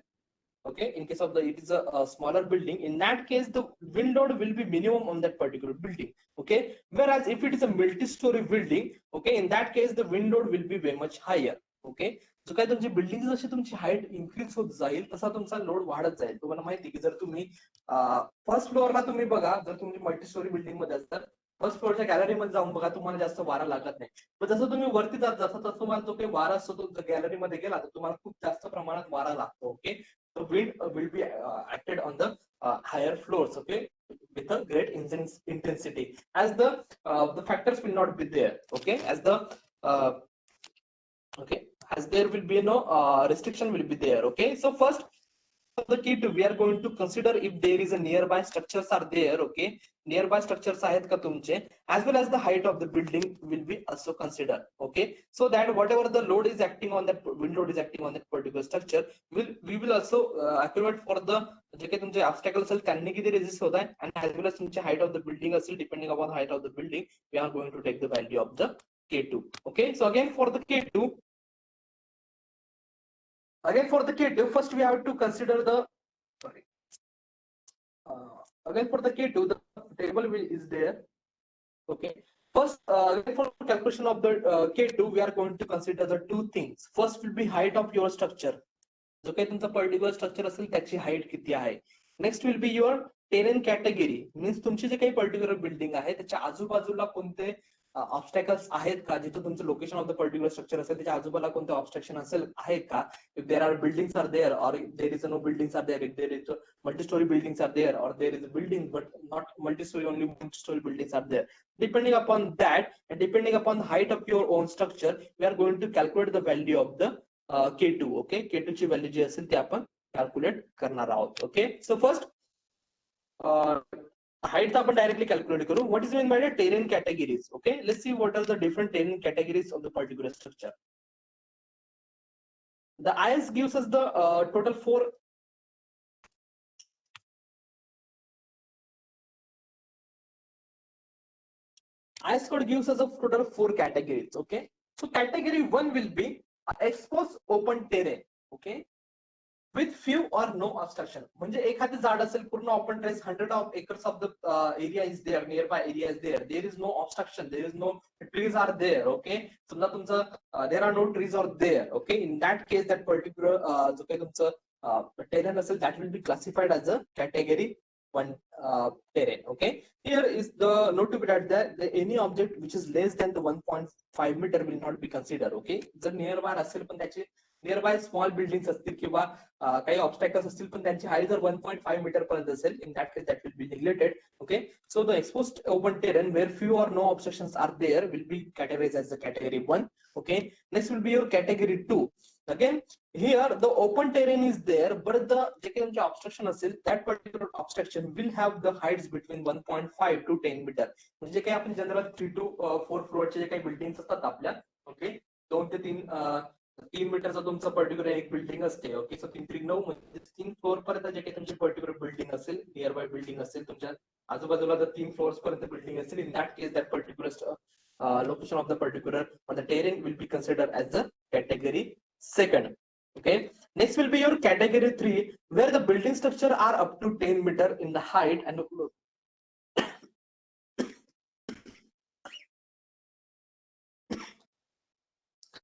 okay, in case of the it is a smaller building, in that case the wind load will be minimum on that particular building. Okay, whereas if it is a multi-story building, okay, in that case the wind load will be very much higher. Okay, जो काही तुमची building जशी तुमची height increase होत जाईल तसा तुमचा load वाढत जाईल. तुम्हाला माहिती की जर तुम्ही फर्स्ट फ्लोअरला तुम्ही बघा, जर तुम्ही मल्टी स्टोरी बिल्डिंग मध्ये असतात, फर्स्ट फ्लोअरच्या गॅलरीमध्ये जाऊन बघा, तुम्हाला जास्त वारा लागत नाही. पण जसं तुम्ही वरती जात जसं तसं तुम्हाला जो काही वारा असतो तो गॅलरीमध्ये गेला तर तुम्हाला खूप जास्त प्रमाणात वारा लागतो. Okay, the wind will be acted on the higher floors, okay, with a great intensity, as the factors will not be there. Okay, as the okay, as there will be no restriction will be there. Okay, so first the key to we are going to consider if there is a nearby structures are there. Okay, nearby structures आहेत का तुमचे, as well as the height of the building will be also considered. Okay, so that whatever the load is acting on that wind load is acting on that particular structure, we will also accurate for the जे काही तुमचे obstacle असेल त्यांनी किती resist होत आहे, and as well as तुमचे height of the building असेल, depending upon the height of the building we are going to take the value of the K2. Okay, so again for the K2, first we have to consider the sorry. Again for the K2, the table is there. Okay, first for calculation of the K2 we are going to consider the two things. First will be height of your structure, जो काही तुमचा particular structure असेल त्याची height किती आहे. Next will be your terrain category, means तुमची जे काही particular building आहे त्याच्या आजूबाजूला कोणते ऑब्स्टॅकल्स आहेत का, जिथे तुमचं location of the particular structure असेल त्याच्या आजूबाजूला कोणते ऑब्स्ट्रक्शन असेल आहेत का. If there are buildings are there or there is no buildings are there, if there is multi story buildings are there or there is building but not multi storey, only multi story buildings are there. Depending upon that and depending upon the height of your own structure, we are going to calculate the value of the K2. Okay, K2 ची value जी असेल ती आपण calculate करणार आहोत. Okay, so first height आपण directly calculate करू. What is mean by terrain categories. Okay, let's see what are the different terrain categories of the particular structure. The IS gives us the total 4 IS code gives us a total 4 categories. Okay, so category 1 will be exposed open terrain. Okay, with few or no obstruction. म्हणजे एखादी झाड असेल पूर्ण open terrace, 100 of acres of the area is there, nearby area is there, there is no obstruction, there is no trees are there. Okay, समजा तुमचं there are no trees are there. Okay, in that case that particular जो काही तुमचं terrain असेल that will be classified as a category 1 terrain. Okay, here is the note to be that any object which is less than the 1.5 meter will not be considered. Okay, जर nearby असेल पण त्याचे nearby small buildings असतील किंवा काही obstacles असतील पण त्यांची हाईट जर 1.5 मीटर पर्यंत असेल, in that case that will be neglected. Okay, so the exposed open terrain where few or no obstructions are there will be categorised as the category 1. Okay, next will be your category 2. Again here the open terrain is there but the जे काही तुमचे obstruction असेल that particular obstruction will have the heights between 1.5 to 10 metre. म्हणजे काही आपण general 3 to 4 फ्लोअरचे जे काही buildings असतात आपल्या, ओके, 2 ते 3 3 मीटरचा तुमचं पर्टिक्युलर एक बिल्डिंग असते. ओके, सो 3 3 9 म्हणजे 3 फ्लोअर पर्यंत जे काही तुमची पर्टिक्युलर बिल्डिंग असेल, नियर बाय बिल्डिंग असेल, तुमच्या आजूबाजूला जर 3 फ्लोअर्स पर्यंत बिल्डिंग असेल, in that case that particular location of the particular or the terrain will be considered as the category second. Okay, next will be your category 3, where the building structure are up to 10 meter in the height and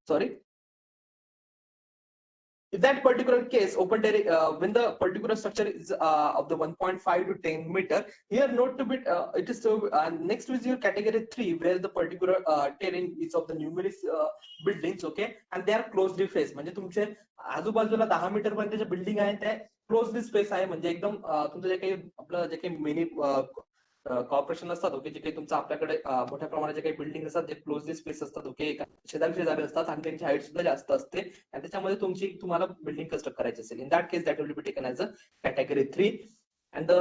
sorry, in that particular case, open terrain, when the particular structure is of the 1.5 to 10 meter, here note to be it is so next is your category 3, where the particular terrain is of the numerous buildings. Okay, and they are closely spaced, म्हणजे तुमचे आजूबाजूला 10 metre पर्यंतच्या building आहेत, त्या closely space आहे, म्हणजे एकदम तुमचं जे काही आपलं जे काही मिनी कॉर्पोरेशन असतात. ओके, जे काही तुमचं आपल्याकडे मोठ्या प्रमाणात जे काही बिल्डिंग असतात, ते क्लोजली स्पेस असतात. ओके, शेजारी असतात आणि त्यांची हाईट सुद्धा जास्त असते, आणि त्याच्यामध्ये तुम्हाला बिल्डिंग कन्स्ट्रक्ट करायची असेल. In that case that will be taken as a category 3. And the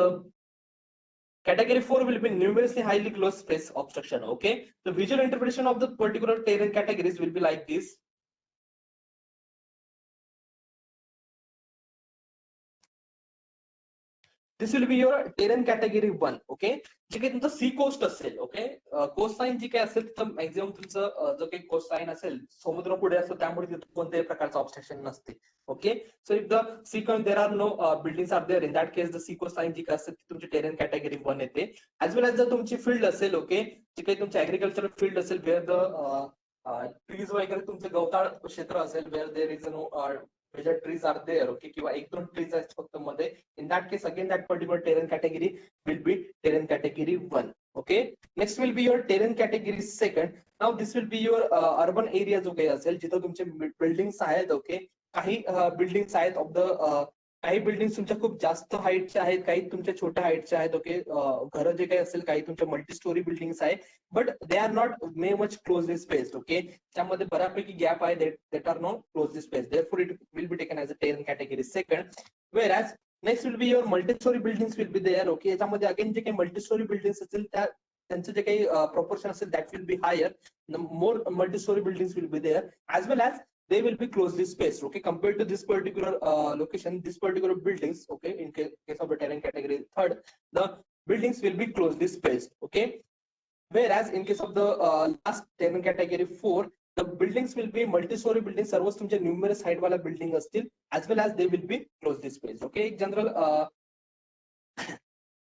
category 4 will be numerously highly closed space obstruction. Okay, the visual interpretation of the particular terrain categories will be like this. This will be your terrain category 1. Okay, जे काही तुमचं सी coast असेल. Okay, coast line जी काही असेल तिथं maximum तुमचं जो काही कोस्ट लाईन असेल, समुद्र पुढे असतो, त्यामुळे तिथं कोणत्याही प्रकारचं ऑब्स्ट्रक्शन नसते. Okay, so if the sea coast there are no buildings are there, in that case the sea coast line जी काही असते ती तुमची टेरेन कॅटेगरी 1 येते. ऍज वेल एज जर तुमची फील्ड असेल, ओके, जे काही तुमची ऍग्रिकल्चरल फील्ड असेल, वेअर द ट्रीज वगैरे तुमचं गवताळ क्षेत्र असेल, where there is no major trees are there. Okay, किंवा 1-2 ट्रीज आहेत फक्त मध्ये, in that case again that particular terrain category will be terrain category 1. Okay, next will be your terrain category 2. Now this will be your urban area जो काही असेल, जिथं तुमचे buildings आहेत. ओके, काही बिल्डिंग्स आहेत ऑफ द काही buildings तुमच्या खूप जास्त हाईटच्या आहेत, काही तुमच्या छोट्या हाईटच्या आहेत. ओके, घरं जे काही असेल, काही तुमच्या मल्टी स्टोरी बिल्डिंग्स आहेत, but they are not may much closely spaced. Okay, त्यामध्ये बऱ्यापैकी गॅप आहे, that are not closely spaced, therefore it will be taken as a terrain category 2. Whereas next will be your multi-story buildings will be there. Okay, याच्यामध्ये again जे काही multi-story buildings असतील, त्यांचं जे काही proportion असेल, that will be higher. More multi-story buildings will be there, as well as they will be closely spaced. Okay, compared to this particular location, this particular buildings. Okay, in case of the terrain category 3, the buildings will be closely spaced. Okay, whereas in case of the last terrain category 4, the buildings will be multi-story buildings, सर्वच तुमचे numerous height वाला building असतील, as well as they will be closely spaced. Okay, general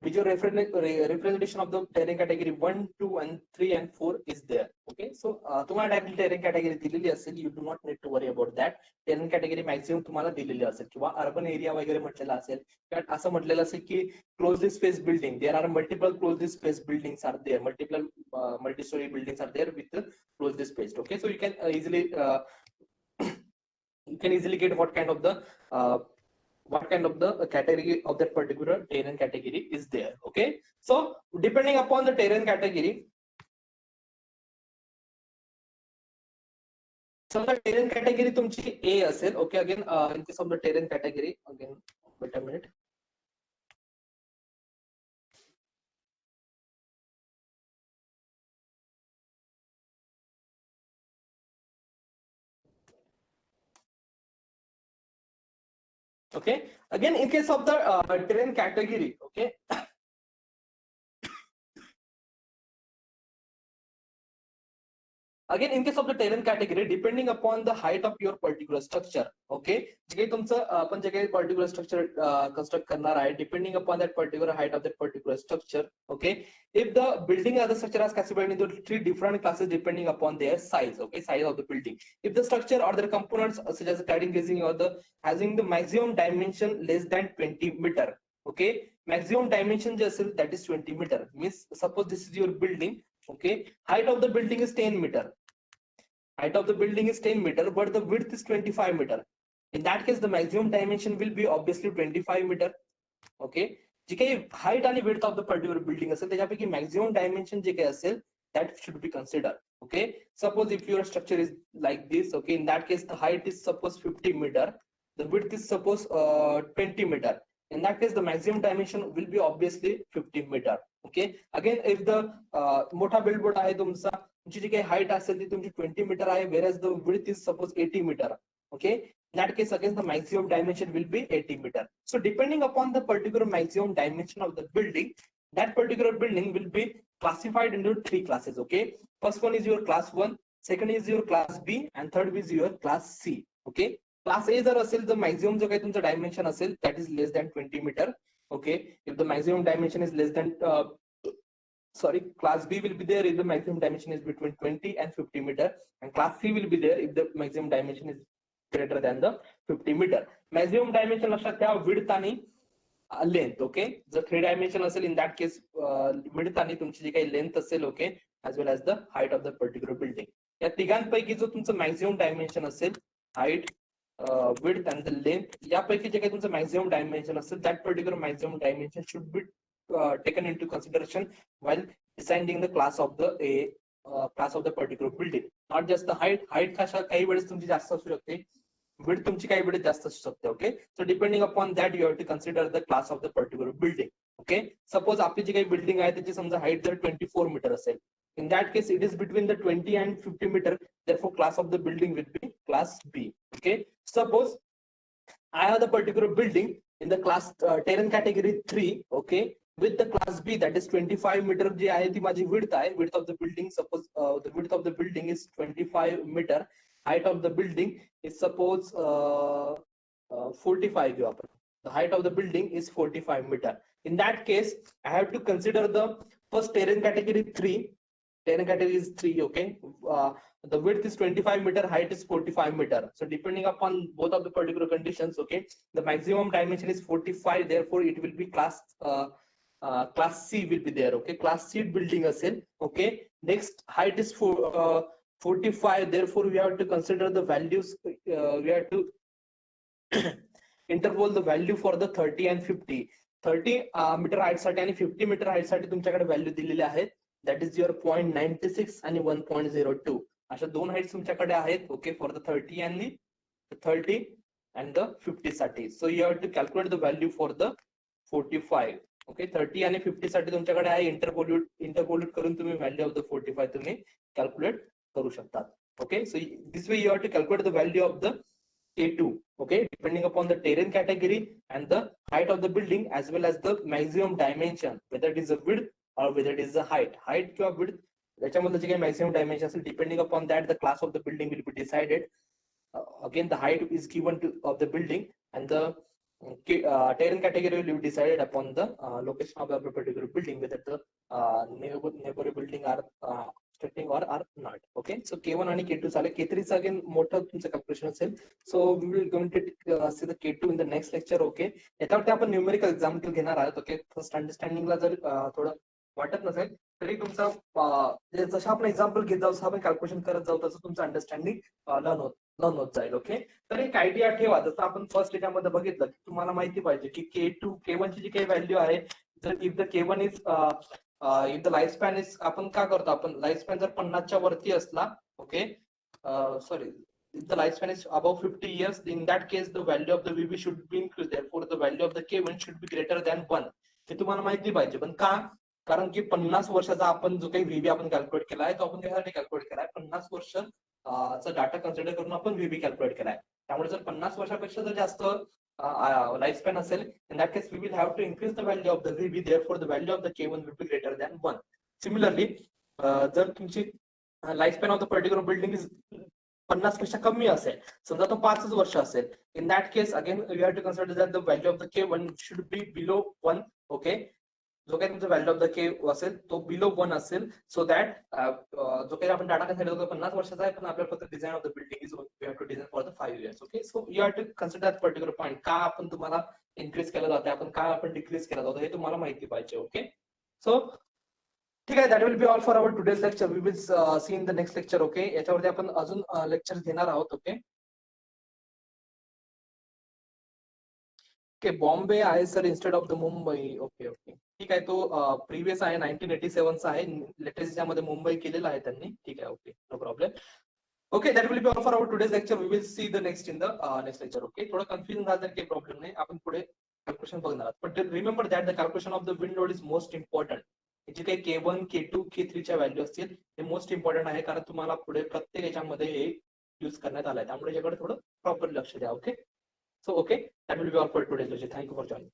visual representation of the terrain category 1, 2 and 3 and 4 is there. Okay, so तुम्हाला directly terrain category दिलेली असेल, you do not need to worry about that. terrain category maximum तुम्हाला दिलेली असेल, किंवा urban area वगैरे म्हटलेला असेल, किंवा असं म्हटलेलं असेल की closely spaced building, there are multiple closely spaced buildings are there, multiple multi-story buildings are there with the closely spaced. Okay, so you can easily get what kind of the category of that particular terrain category is there. Okay, so depending upon the terrain category, so the terrain category तुमची A असेल. Okay, again in case of the terrain category, again wait a minute. Okay, again in case of the terrain category. Okay, again in case of the terrain category, depending upon the height of your particular structure. Okay, जे काही तुमचं आपण जे काही particular structure construct करणार आहे, depending upon that particular height of that particular structure. Okay, if the building or the structure is classified into 3 different classes depending upon their size. Okay, size of the building. If the structure or the components such as the cladding, glazing or the having the maximum dimension less than 20 meter. Okay, maximum dimension जे असेल that is 20 meter. Means suppose this is your building. Okay, height of the building is 10 meter. Height of the building is 10 meter, but the width is 25 meter. In that case, the maximum dimension will be obviously 25 meter. Okay, जे काही height आणि width of the particular building असेल, त्याच्यापैकी maximum dimension जे काही असेल, that should be considered. Okay, suppose if your structure is like this. Okay, in that case, the height is suppose 50 meter, the width is suppose 20 meter. In that case, the maximum dimension will be obviously 50 meter. Okay, again if the मोठा billboard आहे तुमचा, तुमची जी काही height असेल ती तुमची 20 metre आहे, whereas the width is suppose 80 meter. Okay, in that case again the maximum dimension will be 80 meter. So depending upon the particular maximum dimension of the building, that particular building will be classified into 3 classes. Okay, first one is your class 1, second is your class B, and third is your class C. Okay, class A जर असेल तर maximum जो काही तुमचा dimension असेल that is less than 20 meter. Okay, if the maximum dimension is less than class B will be there if the maximum dimension is between 20 and 50 meter, and class C will be there if the maximum dimension is greater than the 50 meter. Maximum dimension लक्षात ठेवा width आणि length. Okay, जर 3 dimension असेल in that case width आणि तुमची जी काही length असेल, okay, as well as the height of the particular building. या तिघांपैकी जो तुमचं maximum dimension असेल, height, width and the length, यापैकी जे काही तुमचं maximum dimension असेल, that particular maximum dimension should be taken into consideration while deciding the class of the particular building. Not just the height. Height काही वेळेस तुमची जास्त असू शकते, width तुमची काही वेळेस जास्त असू शकते. Okay, so depending upon that you have to consider the class of the particular building. Okay, suppose आपली जी काही बिल्डिंग आहे त्याची समजा हाईट जर 24 मीटर असेल, in that case it is between the 20 and 50 meter, therefore class of the building will be class B. Okay, suppose I have the particular building in the class terrain category 3. Okay, with the class B that is 25 meter जी आहे ती माझी width आहे. Width of the building, suppose the width of the building is 25 meter. Height of the building is suppose 45 घेऊ आपण. The height of the building is 45 meter. In that case, I have to consider the first terrain category 3. Terrain category is 3. Okay, the width is 25 meter, height is 45 meter. So depending upon both of the particular conditions, okay, the maximum dimension is 45. Therefore, it will be class C will be there. Okay, class C building असेल. Okay, next height is 45. Therefore, we have to consider the values. We have to interpol the value for the 30 and 50. 30 metre height साठी आणि 50 metre height साठी तुमच्याकडे value दिलेले आहेत. That is your 0.96 आणि 1.02 अशा दोन हाईट तुमच्याकडे आहेत. Okay, for the 30 and the 50 साठी. So you have to calculate the value for the 45. Okay, 30 आणि 50 साठी तुमच्याकडे आहे. इंटरपोल्यूट करून तुम्ही व्हॅल्यू ऑफ द 45 तुम्ही कॅल्क्युलेट करू शकता. Okay, so this way you have to calculate the value of the K2, okay, depending upon the terrain category and the height of the building as well as the maximum dimension, whether it is a width or whether it is a height. Height किंवा width त्याच्यामध्ये जे काही maximum dimension असेल, depending upon that the class of the building will be decided. Again, the height is given to of the building and the terrain category will be decided upon the location of the particular building, whether the neighboring building are structuring or are not. Okay, so K1 आणि K2 झाले. K3 चा again मोठं तुमचं calculation असेल. So we will going to see the K2 in the next lecture. Okay, याच्यावरती आपण numerical example घेणार आहोत. ओके, फर्स्ट अंडरस्टँडिंगला जर थोडं वाटत नसेल तरी तुमचं जसं आपण एक्झाम्पल घेत जाऊ तसं आपण कॅल्क्युलेशन करत जाऊ तसं तुमचं अंडरस्टँडिंग लर्न होत जाईल. ओके, तर एक आयडिया ठेवा. जसं आपण फर्स्ट याच्यामध्ये बघितलं की तुम्हाला माहिती पाहिजे की K2 K1 ची जी काही व्हॅल्यू आहे, जर if the K1 is if the life span is, आपण काय करतो, आपण लाईफ स्पॅन जर 50च्या वरती असला, okay, sorry, if the lifespan is above 50 years, in that case the value of the VB should be increased. Therefore, the value of the K1 should be greater than 1. हे तुम्हाला माहिती पाहिजे. पण का? कारण की 50 वर्षाचा आपण जो काही VB आपण कॅल्क्युलेट केला आहे तो आपण त्यासाठी कॅल्क्युलेट केला आहे. 50 वर्ष चा डाटा कन्सिडर करून आपण VB कॅल्क्युलेट केला आहे. त्यामुळे जर 50 वर्षापेक्षा जर जास्त लाईफ स्पॅन असेल, in that case we will have to increase the value of the VB. Therefore, the value of the K1 will be greater than 1. Similarly, जर तुमची life span of the particular building is 50 पेक्षा कमी असेल, समजा तो 5 वर्ष असेल, in that case again you have to consider that the value of the K1 should be below 1. Okay, जो काही तुमचा व्हॅल्यू ऑफ द K असेल तो बिलो 1 असेल, सो दॅट जो काही आपण डाटा कन्सिडर करतो 50 वर्षाचा आहे, पण आपल्याला फक्त design of the building is we have to design for the 5 years. Okay, so you have to consider that particular point. का आपण तुम्हाला इन्क्रीज केलं जातं, आपण काय आपण डिक्रीज केलं जातं, हे तुम्हाला माहिती पाहिजे. ओके, सो ठीक आहे, that will be all for our today's lecture. We will see in the next lecture. Okay, याच्यावरती आपण अजून लेक्चर घेणार आहोत. ओके, ओके, बॉम्बे आहे sir instead of the Mumbai. Okay okay, ठीक आहे, तो प्रिव्हियस आहे 1987 चा आहे. लेटेस्ट यामध्ये मुंबई केलेला आहे त्यांनी. ठीक आहे, okay, no problem. Okay, that will be all for our today's lecture. We will see the next in the next lecture. Okay, थोडं कन्फ्युजन झालं तरी काही प्रॉब्लेम नाही, आपण पुढे कॅल्क्युलेशन बघणार आहोत. But remember that the calculation of the wind load is most important. जे काही K1, K2, K3 च्या व्हॅल्यू असतील ते मोस्ट इम्पॉर्टंट आहे, कारण तुम्हाला पुढे प्रत्येक याच्यामध्ये हे यूज करण्यात आलाय, त्यामुळे याच्याकडे थोडं प्रॉपर लक्ष द्या. Okay, so okay, that will be all for today. Thank you for joining.